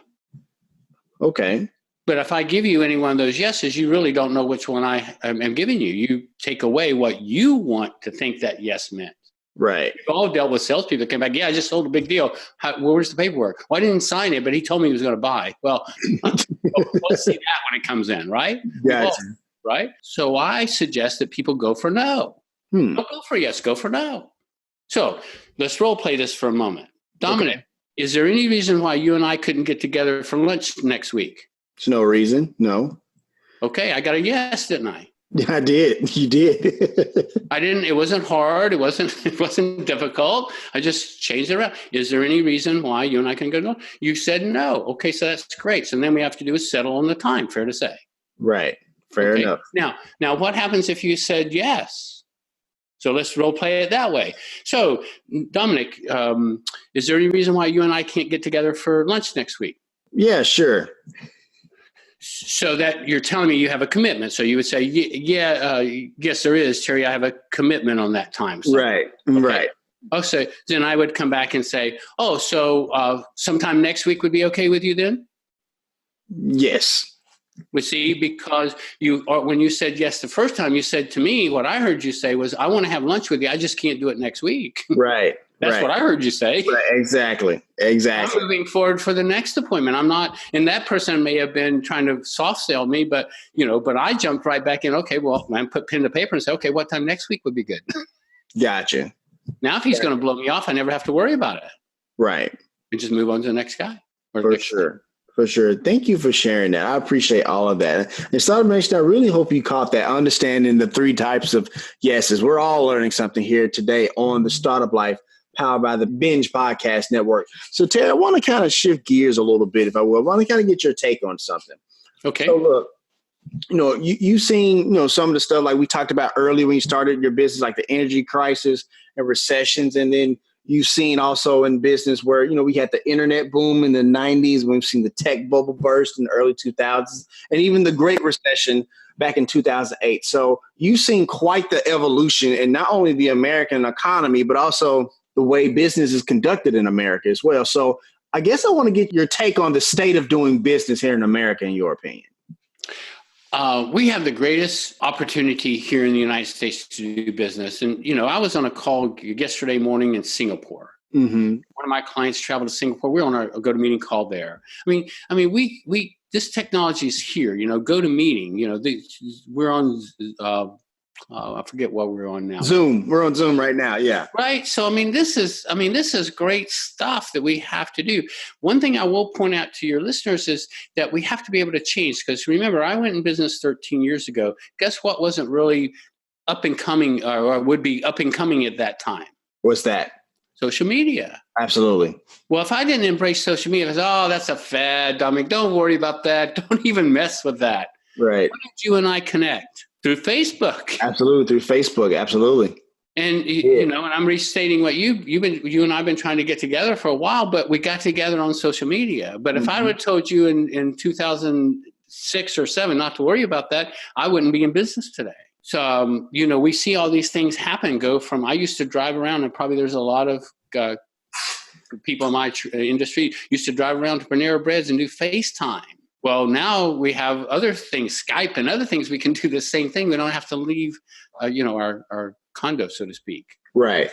Okay. But if I give you any one of those yeses, you really don't know which one I am giving you. You take away what you want to think that yes meant. Right. We've all dealt with salespeople that came back. Yeah, I just sold a big deal. Where's the paperwork? Well, I didn't sign it, but he told me he was going to buy. Well, we'll see that when it comes in, right? Gotcha. Right. So I suggest that people go for no. Don't go for yes, go for no. So let's role play this for a moment. Dominic, is there any reason why you and I couldn't get together for lunch next week? There's no reason. No. Okay. I got a yes, didn't I? Yeah, I did. You did. I didn't. It wasn't hard. It wasn't difficult. I just changed it around. Is there any reason why you and I can go to lunch? You said no. Okay. So that's great. So then we have to do is settle on the time. Fair to say. Right. Fair enough. Now what happens if you said yes? So let's role play it that way. So, Dominic, is there any reason why you and I can't get together for lunch next week? Yeah, sure. So that you're telling me you have a commitment. So you would say, yes, there is, Terry. I have a commitment on that time. So, right. Right. Oh, so then I would come back and say, so sometime next week would be okay with you then? Yes. We see, because when you said yes the first time, you said to me, what I heard you say was, I want to have lunch with you. I just can't do it next week. Right. That's what I heard you say. Right. Exactly. I'm moving forward for the next appointment. I'm not, and that person may have been trying to soft sell me, but I jumped right back in. Okay, well, I put pen to paper and say, okay, what time next week would be good? Gotcha. Now, if he's going to blow me off, I never have to worry about it. Right. And just move on to the next guy. For sure. For sure. Thank you for sharing that. I appreciate all of that. And Startup Nation, I really hope you caught that, understanding the 3 types of yeses. We're all learning something here today on the Startup Life, powered by the Binge Podcast Network. So, Terry, I want to kind of shift gears a little bit, if I will. I want to kind of get your take on something. Okay. So, look, you've seen, some of the stuff like we talked about earlier when you started your business, like the energy crisis and recessions. And then, you've seen also in business where, you know, we had the internet boom in the 90s. We've seen the tech bubble burst in the early 2000s, and even the Great Recession back in 2008. So you've seen quite the evolution in not only the American economy, but also the way business is conducted in America as well. So I guess I want to get your take on the state of doing business here in America, in your opinion. We have the greatest opportunity here in the United States to do business. And, you know, I was on a call yesterday morning in Singapore. Mm-hmm. One of my clients traveled to Singapore. We're on a GoToMeeting call there. I mean, we this technology is here, you know, GoToMeeting, you know, we're on, I forget what we're on now. Zoom. We're on Zoom right now. Yeah. Right. So, this is great stuff that we have to do. One thing I will point out to your listeners is that we have to be able to change, because remember, I went in business 13 years ago. Guess what wasn't really up and coming, or would be up and coming at that time? What's that? Social media. Absolutely. Well, if I didn't embrace social media, I was, that's a fad, Dominic. Don't worry about that. Don't even mess with that. Right. Why did you and I connect? Through Facebook. Absolutely. Through Facebook. Absolutely. And, you know, and I'm restating what you and I have been trying to get together for a while, but we got together on social media. But if I would have told you in 2006 or 7 not to worry about that, I wouldn't be in business today. So, you know, we see all these things happen, go from, I used to drive around, and probably there's a lot of people in my industry used to drive around to Panera Breads and do FaceTime. Well, now we have other things, Skype and other things. We can do the same thing. We don't have to leave, our condo, so to speak. Right.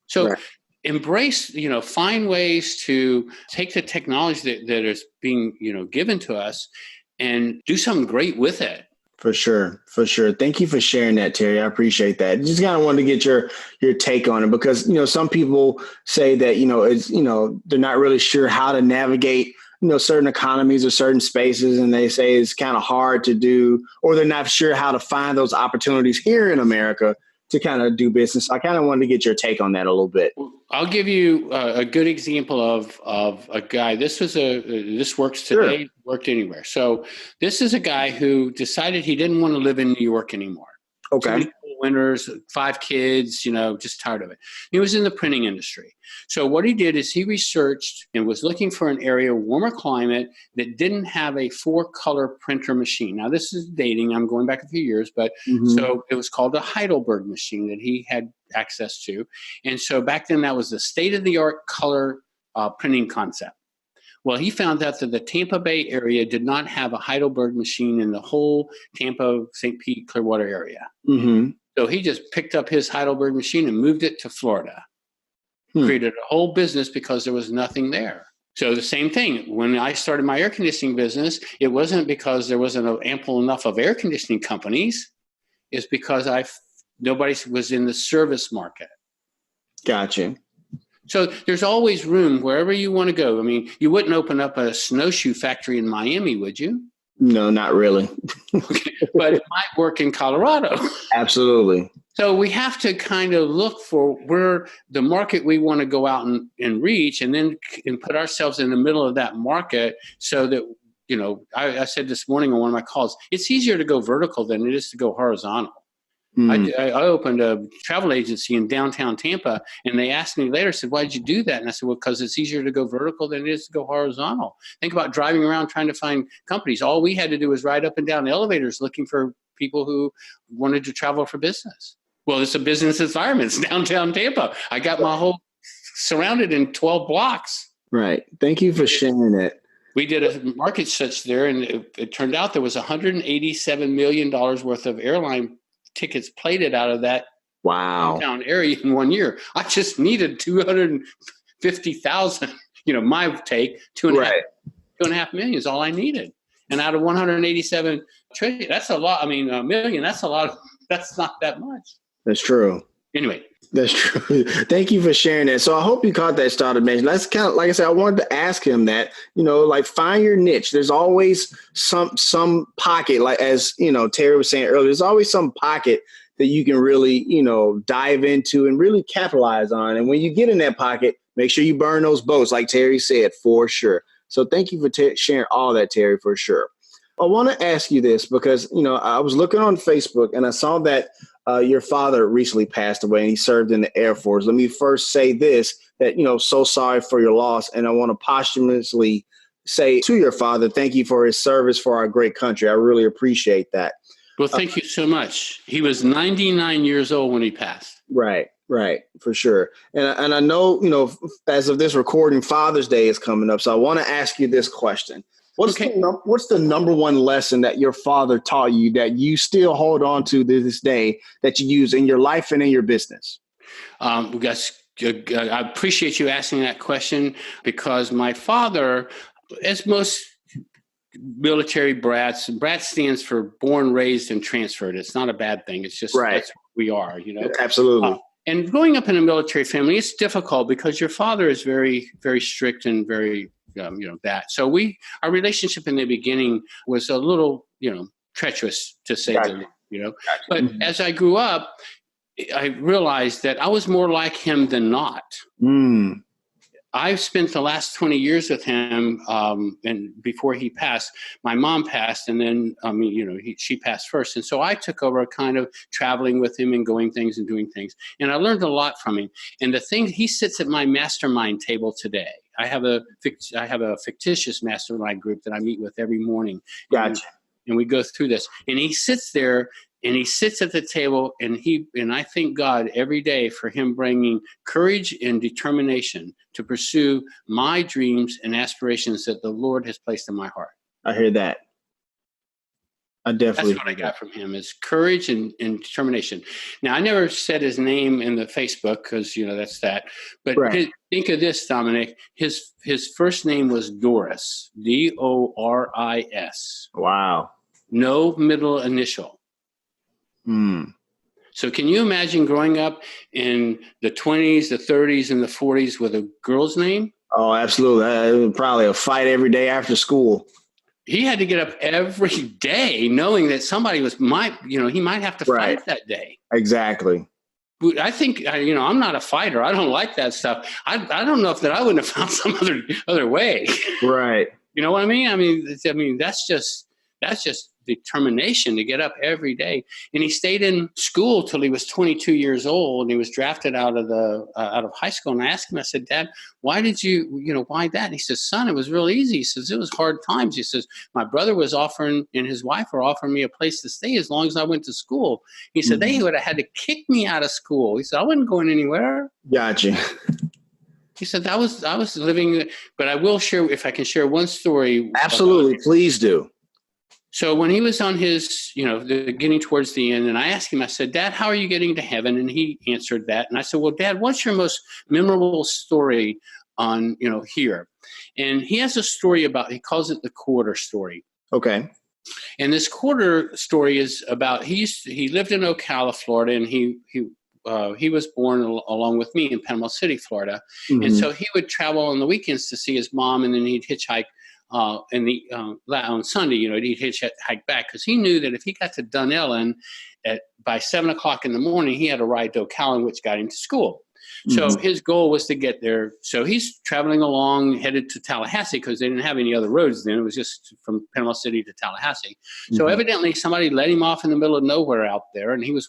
So embrace, you know, find ways to take the technology that is being, you know, given to us and do something great with it. For sure. For sure. Thank you for sharing that, Terry. I appreciate that. Just kind of wanted to get your take on it, because, you know, some people say that, you know, it's, you know, they're not really sure how to navigate, you know, certain economies or certain spaces, and they say it's kind of hard to do, or they're not sure how to find those opportunities here in America to kind of do business. I kind of wanted to get your take on that a little bit. I'll give you a good example of a guy. This works today, sure. Worked anywhere. So this is a guy who decided he didn't want to live in New York anymore. Okay. Winters, 5 kids, you know, just tired of it. He was in the printing industry. So what he did is he researched and was looking for an area, warmer climate, that didn't have a 4-color printer machine. Now, this is dating. I'm going back a few years, but so it was called a Heidelberg machine that he had access to. And so back then, that was the state-of-the-art color printing concept. Well, he found out that the Tampa Bay area did not have a Heidelberg machine in the whole Tampa, St. Pete, Clearwater area. Mm-hmm. So he just picked up his Heidelberg machine and moved it to Florida. Created a whole business because there was nothing there. So the same thing. When I started my air conditioning business, it wasn't because there wasn't ample enough of air conditioning companies. It's because nobody was in the service market. Gotcha. So there's always room wherever you want to go. I mean, you wouldn't open up a snowshoe factory in Miami, would you? No, not really. Okay. But it might work in Colorado. Absolutely. So we have to kind of look for where the market we want to go out and reach, and then put ourselves in the middle of that market so that, you know, I said this morning on one of my calls, it's easier to go vertical than it is to go horizontal. I opened a travel agency in downtown Tampa, and they asked me later, said, why did you do that? And I said, well, because it's easier to go vertical than it is to go horizontal. Think about driving around trying to find companies. All we had to do was ride up and down elevators looking for people who wanted to travel for business. Well, it's a business environment. It's downtown Tampa. I got my whole surrounded in 12 blocks. Right. Thank you for sharing that. We did a market search there, and it turned out there was $187 million worth of airline tickets plated out of that downtown area in 1 year. I just needed 250,000. You know, my take, 2.5 million is all I needed. And out of 187 trillion, that's a lot. I mean, a million, that's a lot. That's not that much. That's true. Anyway. That's true. Thank you for sharing that. So I hope you caught that startup mention. That's kind of, like I said, I wanted to ask him that, you know, like, find your niche. There's always some pocket, like, as, you know, Terry was saying earlier, there's always some pocket that you can really, you know, dive into and really capitalize on. And when you get in that pocket, make sure you burn those boats, like Terry said, for sure. So thank you for sharing all that, Terry, for sure. I want to ask you this because, you know, I was looking on Facebook and I saw that your father recently passed away and he served in the Air Force. Let me first say this, that, so sorry for your loss. And I want to posthumously say to your father, thank you for his service for our great country. I really appreciate that. Well, thank you so much. He was 99 years old when he passed. Right, for sure. And I know, as of this recording, Father's Day is coming up. So I want to ask you this question. What's the number one lesson that your father taught you that you still hold on to this day that you use in your life and in your business? I appreciate you asking that question, because my father, as most military brats stands for born, raised, and transferred. It's not a bad thing. It's just that's what we are, Absolutely. And growing up in a military family, it's difficult because your father is very, very strict and very, that. So our relationship in the beginning was a little, treacherous, to say the least, But as I grew up, I realized that I was more like him than not. I've spent the last 20 years with him, and before he passed, my mom passed, and then, she passed first. And so I took over kind of traveling with him and going things and doing things. And I learned a lot from him. And the thing, he sits at my mastermind table today. I have a fictitious mastermind group that I meet with every morning. Gotcha. And we go through this. And he sits there. And he sits at the table, and I thank God every day for him bringing courage and determination to pursue my dreams and aspirations that the Lord has placed in my heart. I hear that. That's what I got from him, is courage and determination. Now, I never said his name in the Facebook because, that's that. But think of this, Dominic. His first name was Doris, Doris. Wow. No middle initial. So can you imagine growing up in the 20s, the 30s, and the 40s with a girl's name? Oh, absolutely. Probably a fight every day after school. He had to get up every day knowing that somebody he might have to fight that day. Exactly. But I think, I'm not a fighter. I don't like that stuff. I don't know if that I wouldn't have found some other way. Right. You know what I mean? I mean, that's just determination to get up every day. And he stayed in school till he was 22 years old, and he was drafted out of high school. And I asked him, I said, Dad, why did why that? And he says, son, it was real easy. He says, it was hard times. He says, my brother was offering, and his wife were offering me a place to stay as long as I went to school. He said, they would have had to kick me out of school. He said, I wasn't going anywhere. Gotcha. He said, I was living, but I will share, if I can share one story. Absolutely. Please do. So when he was on his, getting towards the end, and I asked him, I said, Dad, how are you getting to heaven? And he answered that. And I said, well, Dad, what's your most memorable story on, here? And he has a story he calls it the quarter story. Okay. And this quarter story is about, he lived in Ocala, Florida, and he was born along with me in Panama City, Florida. Mm-hmm. And so he would travel on the weekends to see his mom, and then he'd hitchhike on Sunday, he'd hitchhike back, because he knew that if he got to Dunellen by 7:00 in the morning, he had a ride to Ocala, which got him to school. So his goal was to get there. So he's traveling along, headed to Tallahassee, because they didn't have any other roads then. It was just from Panama City to Tallahassee. So evidently somebody let him off in the middle of nowhere out there, and he was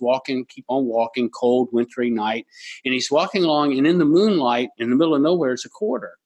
keep on walking, cold, wintry night. And he's walking along, and in the moonlight, in the middle of nowhere, is a quarter.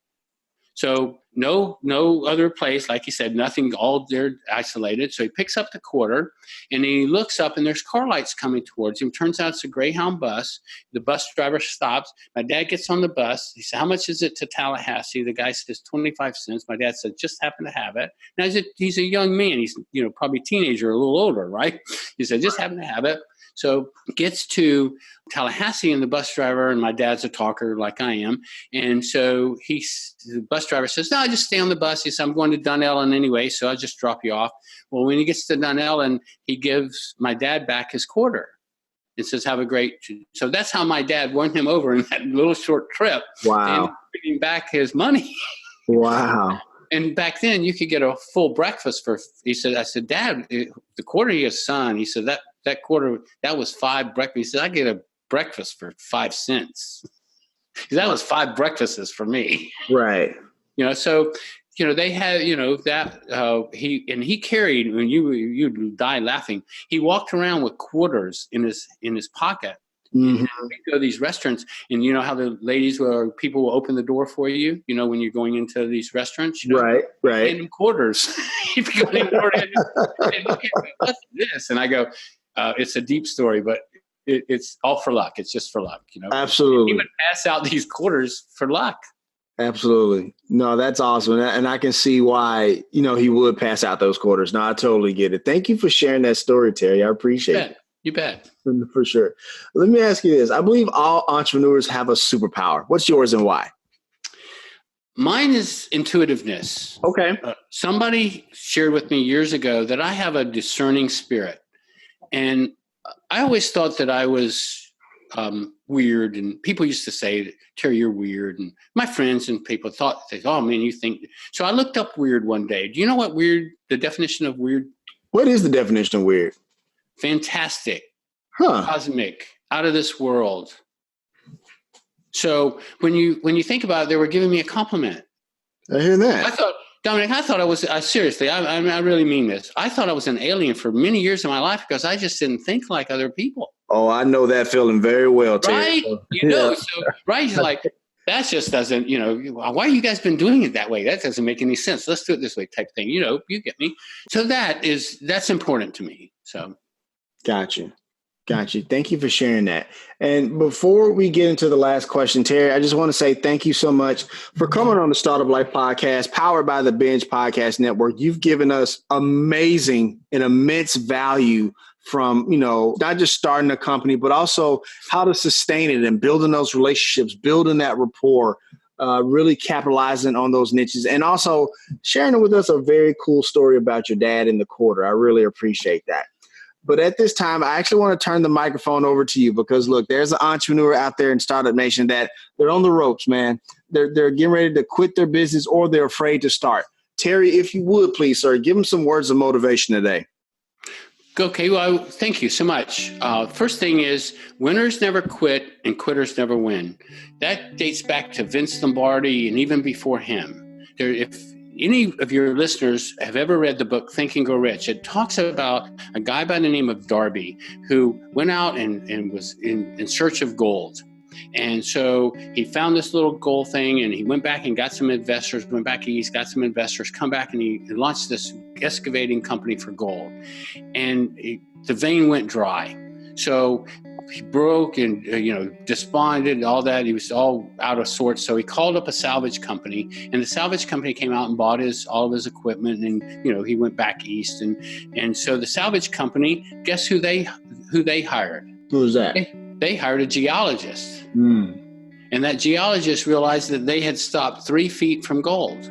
So no other place, like he said, nothing, all there isolated. So he picks up the quarter, and he looks up, and there's car lights coming towards him. Turns out it's a Greyhound bus. The bus driver stops. My dad gets on the bus. He said, how much is it to Tallahassee? The guy says 25 cents. My dad said, just happen to have it. Now he's a young man. He's probably a teenager, a little older, right? He said, just happen to have it. So gets to Tallahassee, and the bus driver, and my dad's a talker like I am. And so the bus driver says, no, just stay on the bus. He said, I'm going to Dunellen anyway, so I'll just drop you off. Well, when he gets to Dunellen, he gives my dad back his quarter and says, have a great. So that's how my dad won him over in that little short trip. Wow. And bringing back his money. Wow. And back then you could get a full breakfast I said, Dad, the quarter he has son, he said, that quarter, that was 5 breakfasts. He said, I get a breakfast for 5 cents. That was 5 breakfasts for me. Right. So, they had, that he carried, when you'd die laughing. He walked around with quarters in his pocket. Mm-hmm. We go to these restaurants, and you know how the people will open the door for you, when you're going into these restaurants, Right. And quarters. If you go in the door, and look at me, what's this? And I go, it's a deep story, but it's all for luck. It's just for luck, Absolutely. He would pass out these quarters for luck. Absolutely. No, that's awesome. And I can see why, he would pass out those quarters. No, I totally get it. Thank you for sharing that story, Terry. I appreciate it. You bet. For sure. Let me ask you this. I believe all entrepreneurs have a superpower. What's yours and why? Mine is intuitiveness. Okay. Somebody shared with me years ago that I have a discerning spirit. And I always thought that I was weird. And people used to say, Terry, you're weird. And my friends and people thought, oh, man, you think. So I looked up weird one day. Do you know what the definition of weird? What is the definition of weird? Fantastic, cosmic, out of this world. So when you think about it, they were giving me a compliment. I hear that. I thought, Dominic, I was seriously, I really mean this. I thought I was an alien for many years of my life because I just didn't think like other people. Oh, I know that feeling very well, Terry. Right? So, right? Like, that just doesn't, why you guys been doing it that way? That doesn't make any sense. Let's do it this way type thing. You get me. So that's important to me. So. Got you. Thank you for sharing that. And before we get into the last question, Terry, I just want to say thank you so much for coming on the Startup Life podcast, powered by the Binge Podcast Network. You've given us amazing and immense value from, not just starting a company, but also how to sustain it and building those relationships, building that rapport, really capitalizing on those niches, and also sharing with us a very cool story about your dad in the quarter. I really appreciate that. But at this time, I actually want to turn the microphone over to you because, look, there's an entrepreneur out there in Startup Nation that they're on the ropes, man. They're getting ready to quit their business or they're afraid to start. Terry, if you would, please, sir, give them some words of motivation today. Okay, well, thank you so much. First thing is, winners never quit and quitters never win. That dates back to Vince Lombardi and even before him. If any of your listeners have ever read the book Think and Grow Rich, it talks about a guy by the name of Darby who went out and was in search of gold. And so he found this little gold thing and he went back and got some investors, went back east, got some investors, come back and he launched this excavating company for gold. And the vein went dry. So he broke and, desponded, all that. He was all out of sorts. So he called up a salvage company, and the salvage company came out and bought all of his equipment, and, he went back east. And so the salvage company, guess who they hired? Who was that? They hired a geologist. Mm. And that geologist realized that they had stopped 3 feet from gold.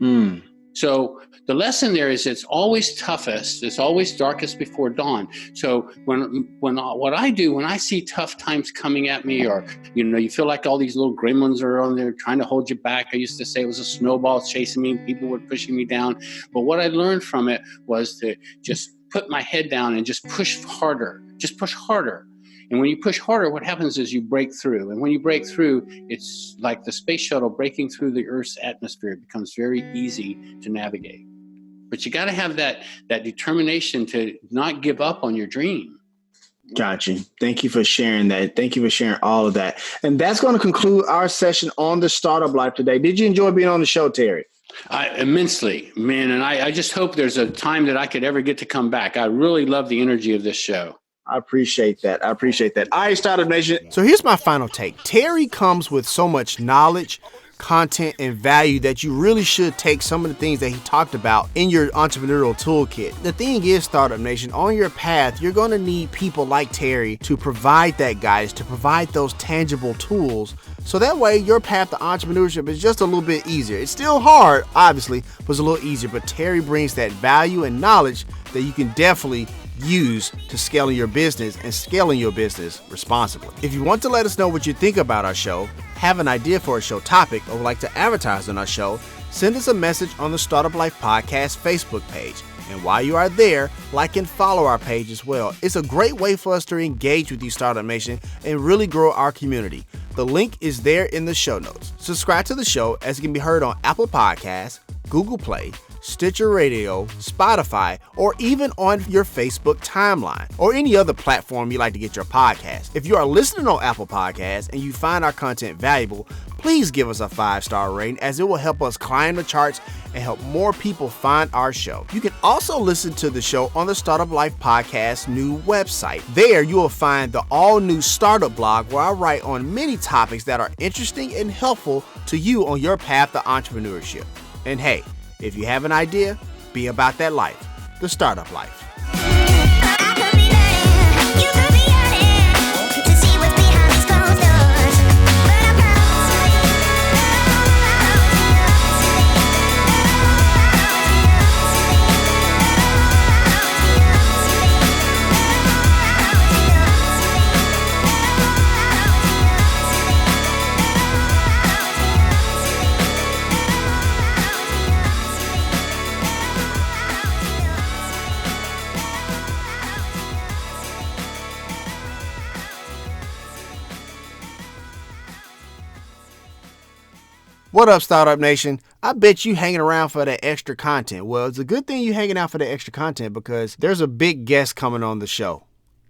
Mm. So the lesson there is it's always toughest, it's always darkest before dawn. So what I do when I see tough times coming at me, or you feel like all these little gremlins are on there trying to hold you back. I used to say it was a snowball chasing me, people were pushing me down. But what I learned from it was to just put my head down and just push harder. Just push harder. And when you push harder, what happens is you break through. And when you break through, it's like the space shuttle breaking through the Earth's atmosphere. It becomes very easy to navigate. But you got to have that determination to not give up on your dream. Got you. Thank you for sharing that. Thank you for sharing all of that. And that's going to conclude our session on the Startup Life today. Did you enjoy being on the show, Terry? Immensely, man. And I just hope there's a time that I could ever get to come back. I really love the energy of this show. I appreciate that. All right, Startup Nation. So here's my final take. Terry comes with so much knowledge, content, and value that you really should take some of the things that he talked about in your entrepreneurial toolkit. The thing is, Startup Nation, on your path, you're going to need people like Terry to provide that guidance, to provide those tangible tools. So that way your path to entrepreneurship is just a little bit easier. It's still hard, obviously, but it's a little easier. But Terry brings that value and knowledge that you can definitely use to scaling your business and scaling your business responsibly. If you want to let us know what you think about our show, have an idea for a show topic, or would like to advertise on our show, send us a message on the Startup Life Podcast Facebook page. And while you are there, like and follow our page as well. It's a great way for us to engage with you, Startup Nation, and really grow our community. The link is there in the show notes. Subscribe to the show as it can be heard on Apple Podcasts, Google Play, Stitcher Radio, Spotify, or even on your Facebook timeline or any other platform you like to get your podcast. If you are listening on Apple Podcasts and you find our content valuable, please give us a 5-star rating, as it will help us climb the charts and help more people find our show. You can also listen to the show on the Startup Life Podcast new website. There you will find the all-new startup blog where I write on many topics that are interesting and helpful to you on your path to entrepreneurship. And hey, if you have an idea, be about that life, the startup life. What up, Startup Nation? I bet you hanging around for that extra content. Well, it's a good thing you hanging out for the extra content because there's a big guest coming on the show.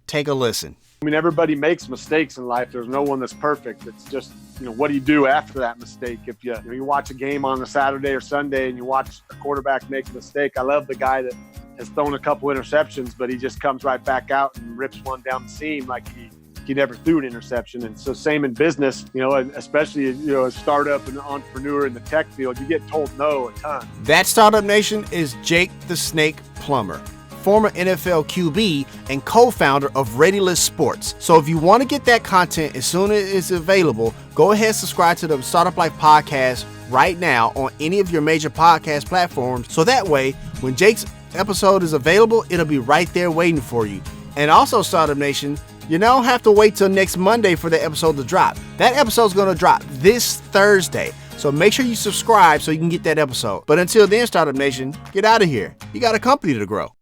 Take a listen. I mean, everybody makes mistakes in life. There's no one that's perfect. It's just, what do you do after that mistake? If you watch a game on a Saturday or Sunday and you watch a quarterback make a mistake, I love the guy that has thrown a couple interceptions, but he just comes right back out and rips one down the seam like he never threw an interception. And so same in business, especially, a startup and an entrepreneur in the tech field, you get told no a ton. That Startup Nation is Jake the Snake Plummer, former NFL QB and co-founder of Heidlas Sports. So if you want to get that content as soon as it's available, go ahead and subscribe to the Startup Life Podcast right now on any of your major podcast platforms. So that way, when Jake's episode is available, it'll be right there waiting for you. And also, Startup Nation, you don't have to wait till next Monday for the episode to drop. That episode's going to drop this Thursday. So make sure you subscribe so you can get that episode. But until then, Startup Nation, get out of here. You got a company to grow.